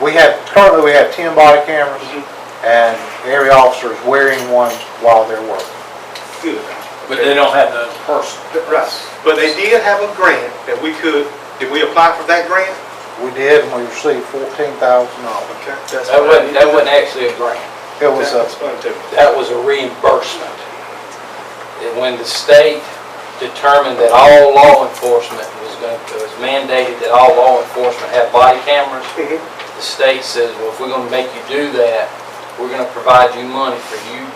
Currently we have 10 body cameras, and every officer is wearing one while they're working. good. But they don't have the person. Right. But they did have a grant that did we apply for that grant? We did, and we received $14,000. Okay. That wasn't actually a grant. It was That's fun too. That was a reimbursement. And when the state determined that all law enforcement it was mandated that all law enforcement have body cameras. The state says, well, if we're gonna make you do that, we're gonna provide you money for you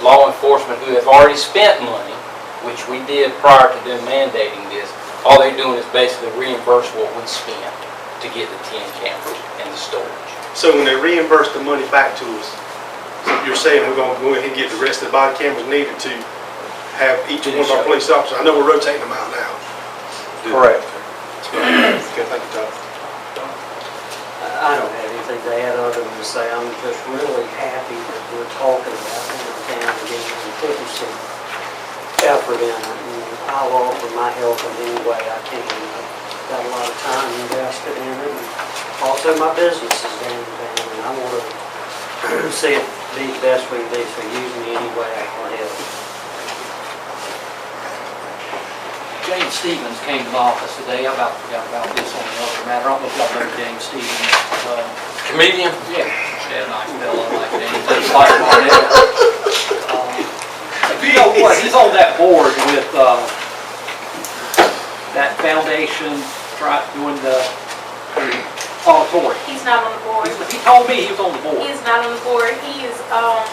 law enforcement who have already spent money, which we did prior to them mandating this. All they're doing is basically reimburse what we spent to get the 10 cameras and the storage. So when they reimburse the money back to us, so you're saying we're gonna go ahead and get the rest of the body cameras needed to have each one of our police officers? I know we're rotating them out now. Correct. Okay, thank you, Todd. I don't have anything to add other than to say I'm just really happy that we're talking about downtown again and putting some effort in it. And I'll offer my help in any way I can. I've got a lot of time invested in it. And also my business is downtown and I want to see it be the best we can do, so use me any way I can help. James Stevens came to my office today. I about forgot about this on another matter. I don't know if y'all know James Stevens. Comedian? Yeah, nice fella like James. He's like Marnell. You know what? He's on that board with that foundation doing the auditorium. He's not on the board. He told me he was on the board. He is not on the board. He is a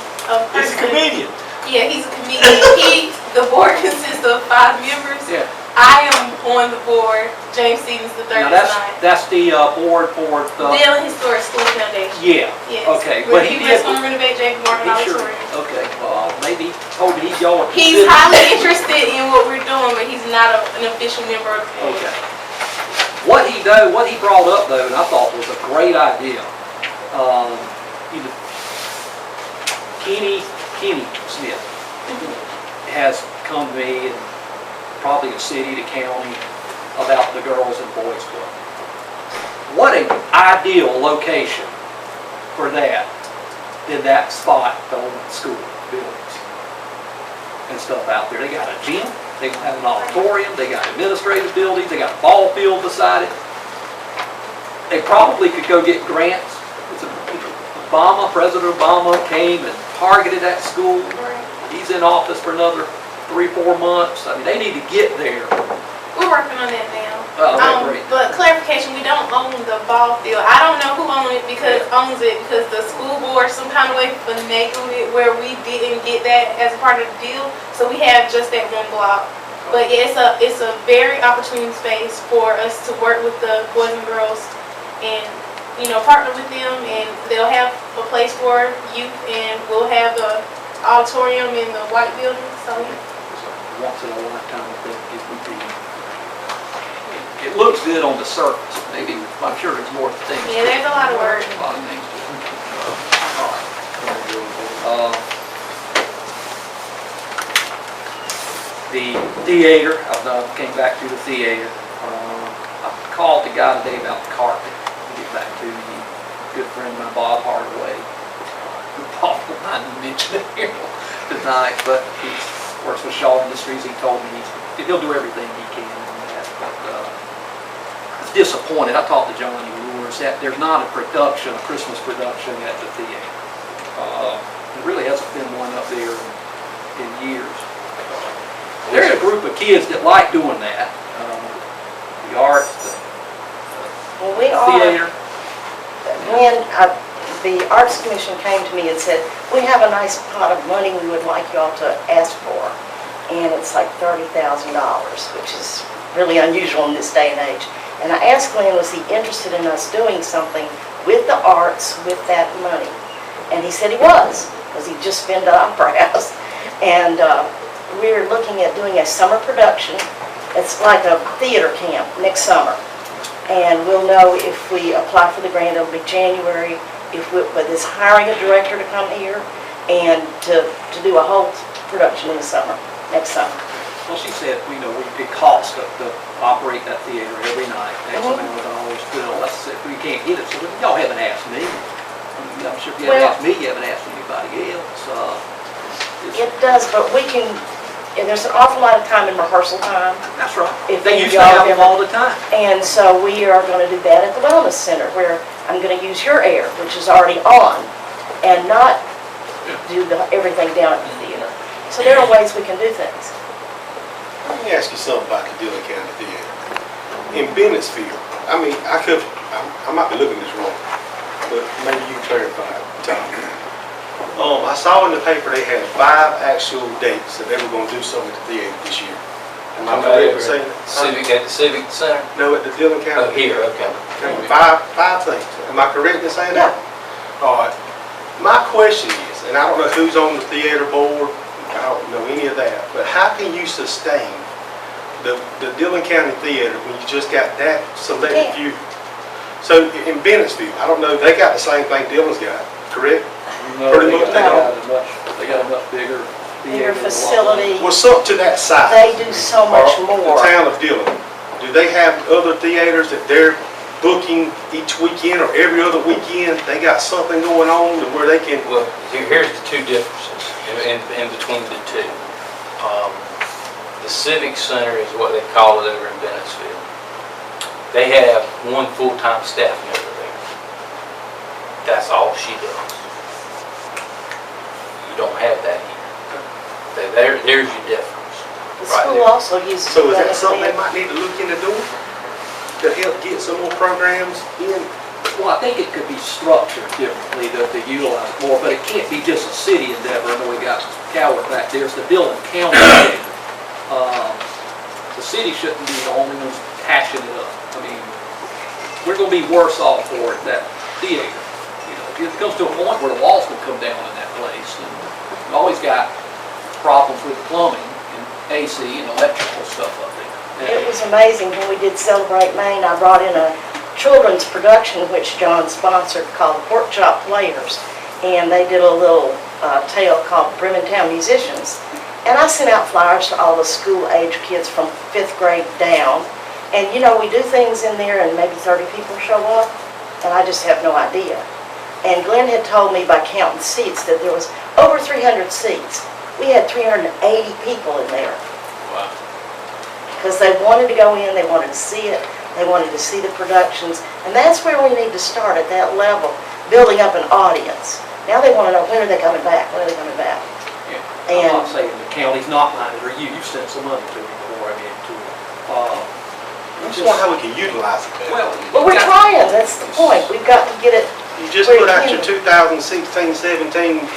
He's a person. comedian. Yeah, he's a comedian. The board consists of 5 members. Yeah. I am on the board. James Stevens III Now is not. that's the board for the. Dillon Historic School Foundation. Yeah. Yes. Okay, But but he he did. was going to renovate Jacob Martin He sure. Auditorium. Okay. Well, maybe told me y'all. He's highly interested in what we're doing, but he's not an official member of the board. Okay. What he brought up though, and I thought was a great idea. Kenny Smith has come to me, and probably the city, the county, about the Girls and Boys Club. What an ideal location for that in that spot on school buildings and stuff out there. They got a gym, they have an auditorium, they got administrative buildings, they got a ball field beside it. They probably could go get grants. President Obama came and targeted that school. He's in office for another 3-4 months. I mean, they need to get there. We're working on that now. Great. But clarification, we don't own the ball field. I don't know who owns it because the school board some kind of way finagled it where we didn't get that as a part of the deal. So we have just that one block. But yeah, it's a very opportune space for us to work with the boys and girls and partner with them, and they'll have a place for youth, and we'll have the auditorium in the white building. So Once in a lifetime, I think it would be. It looks good on the surface. Maybe I'm sure there's more things. yeah, there's a lot of work. A lot of things to it. All right. The theater. I came back to the theater. I called the guy today about the carpet. Get back to me. Good friend of mine, Bob Hardaway. Bob will not mention it here tonight, but he works with Shaw Industries. He told me he'll do everything he can on that. But it's disappointed. I talked to Johnny Lewis that there's not a Christmas production at the theater. There really hasn't been one up there in years. There's a group of kids that like doing that. The arts, Well, we theater. When the Arts Commission came to me and said, we have a nice pot of money we would like y'all to ask for. And it's like $30,000, which is really unusual in this day and age. And I asked Glenn, was he interested in us doing something with the arts with that money? And he said he was, because he just spent the Opera House. And we're looking at doing a summer production. It's like a theater camp next summer. And we'll know if we apply for the grant, it'll be January, but it's hiring a director to come here and to do a whole production in the summer, next summer. Well, she said, it costs to operate that theater every night. X amount of dollars. Well, I said, we can't get it. So y'all haven't asked me. I'm sure if you haven't asked me, you haven't asked anybody else. It does, but we can, and there's an awful lot of time in rehearsal time. That's right. If They used to y'all have them all the time. And so we are going to do that at the Wellness Center, where I'm going to use your air, which is already on, and not do everything down at the theater. So there are ways we can do things. me ask you something about the Dillon County Theater. In Bennettsville, I mean, I might be looking at this wrong, but maybe you can clarify it, Tom. I saw in the paper they had 5 actual dates that they were gonna do something at the theater this year. Am I correct in saying that? Civic, at the Civic Center? No, at the Dillon County. Oh, here, okay. Five things. Am I correct in saying that? All right. My question is, and I don't know who's on the theater board, I don't know any of that, but how can you sustain the Dillon County Theater when you just got that selected few? So in Bennettsville, I don't know, they got the same thing Dillon's got, correct? No, Pretty they much got they got a much bigger. Bigger theater than facility. Well, something to that size. They do so much The more. town of Dillon, do they have other theaters that they're booking each weekend or every other weekend? They got something going on to where they can, Well, here's the two differences in between the two. The Civic Center is what they call it over in Bennettsville. They have one full-time staff member there. That's all she does. You don't have that here. There's your difference. The right school there. also uses. so is that Dillon something they Theater. might need to look into doing? To help get some more programs in? Well, I think it could be structured differently to utilize more, but it can't be just a city endeavor. I know we got Coward back there, it's the Dillon County thing. The city shouldn't be the only ones hashing it up. I mean, we're gonna be worse off for it, that theater. You know, it comes to a point where the walls will come down in that place. And we always got problems with plumbing and AC and electrical stuff up there. It was amazing when we did Celebrate Maine. I brought in a children's production which John sponsored called Pork Chop Players, and they did a little tale called Bremertown Musicians. And I sent out flyers to all the school-age kids from 5th grade down. And you know, we do things in there and maybe 30 people show up, and I just have no idea. And Glenn had told me by counting seats that there was over 300 seats. We had 380 people in there. Wow. Because they wanted to go in, they wanted to see it, they wanted to see the productions, and that's where we need to start at that level, building up an audience. Now they want to know, when are they coming back, when are they coming back? I'm not saying the county's not minded, or you've sent some money to me before, I mean, to I just wonder how we can utilize it better. Well, we're trying, that's the point, we've got to get it. You just put out your 2016-17,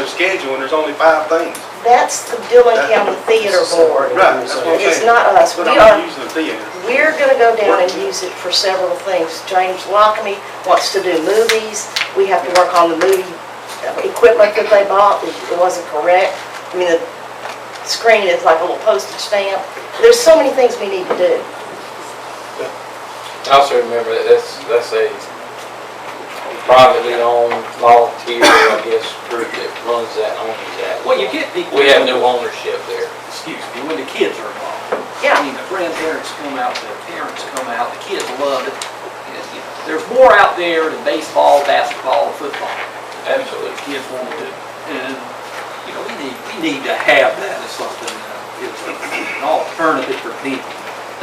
schedule, and there's only 5 things. That's the Dillon County Theater Board. Right, that's what I'm saying. It's not us. But I'm using the theater. We're going to go down and use it for several things. James Lockamy wants to do movies. We have to work on the movie equipment that they bought. It wasn't correct. I mean, the screen is like a little postage stamp. There's so many things we need to do. I also remember that's a privately owned volunteer, I guess, group that runs that, owns that. Well, you get people. We have no ownership there. Excuse me, when the kids are involved. Yeah. I mean, the grandparents come out, the parents come out, the kids love it. And, there's more out there than baseball, basketball, or football. Absolutely. The kids want to do. And, we need to have that as something, is an alternative for people.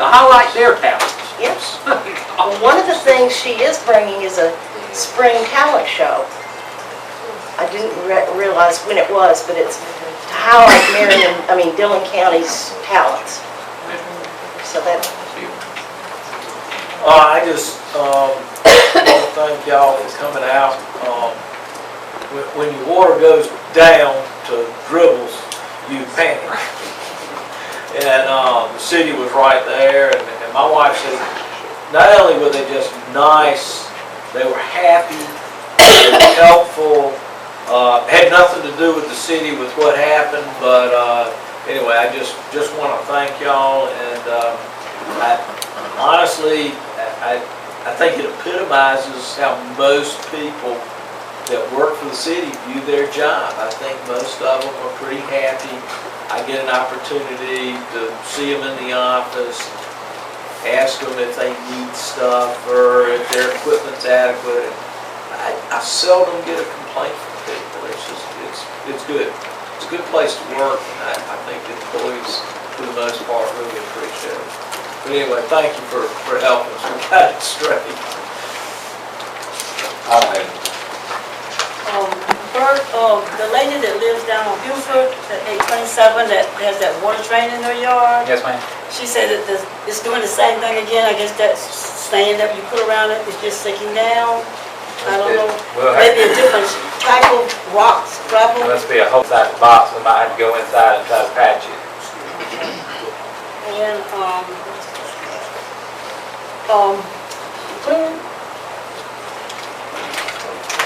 To highlight their talents. Yes. Well, one of the things she is bringing is a spring talent show. I didn't realize when it was, but it's to highlight Dillon County's talents. So that. I just want to thank y'all for coming out. When your water goes down to dribbles, you panic. And the city was right there, and my wife said, not only were they just nice, they were happy, they were helpful, had nothing to do with the city, with what happened, but anyway, I just want to thank y'all, and honestly, I think it epitomizes how most people that work for the city view their job. I think most of them are pretty happy. I get an opportunity to see them in the office, ask them if they need stuff or if their equipment's adequate. I seldom get a complaint from people. It's good. It's a good place to work, and I think the employees, for the most part, really appreciate it. But anyway, thank you for helping us. We got it straight. I don't have Bert, the lady that lives down on Buford, at 827, that has that water drain in her yard, Yes, ma'am. she said that it's doing the same thing again. I guess that stain that you put around it is just sinking down. I don't know, We'll have, maybe a different type of rocks, gravel. must be a whole type of box, we might have to go inside and try to patch it. And,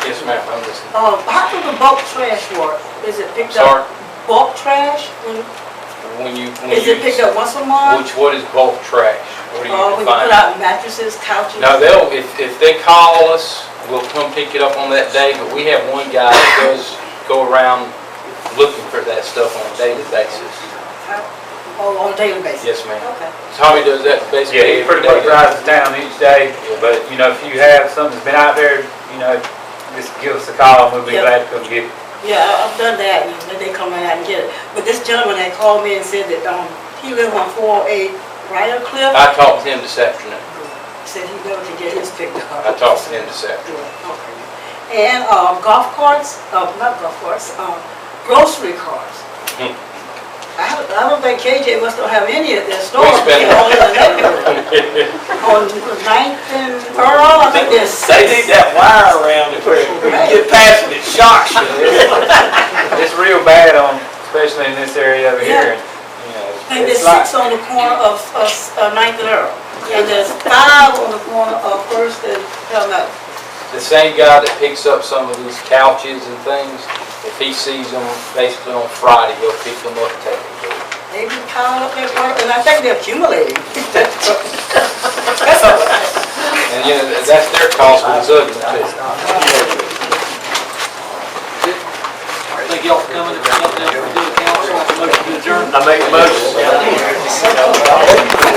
Yes, ma'am, I'm listening. how do the bulk trash work? Is it picked Sorry? up, bulk trash? When you Is it picked up once a month? what is bulk trash? What are you When you defining? put out mattresses, couches? No, if they call us, we'll come pick it up on that day, but we have one guy that does go around looking for that stuff on a daily basis. Oh, on a daily basis? Yes, ma'am. Okay. Tommy does that basically Yeah, he every pretty much day. drives the town each day, but, you know, if you have something that's been out there, you know, just give us a call, and we'll be Yeah. glad to come get it. Yeah, I've done that, and they come in and get it. But this gentleman that called me and said that, he lived on 408 Ryder Cliff. I talked to him this afternoon. Said he never could get his picked up. I talked to him this afternoon. Good, okay. And, golf carts, not golf carts, grocery carts. I don't think KJ must don't have any at their store. spend- Only in the neighborhood. On 9th and Earl, I think there's They 6. need that wire around it where when you get past it, it shocks you. It's real bad on, especially in this area over here, and, you know, I think there's it's like, 6 on the corner of 9th and Earl. And there's 5 on the corner of 1st and Pelham. The same guy that picks up some of these couches and things, if he sees them basically on Friday, he'll pick them up and take them to him. They be piling up their work, and I think they're accumulating. And, you know, that's their cost with the ugly too. Thank y'all for coming, if nothing else, we do the council, motion to adjourn. I make a motion.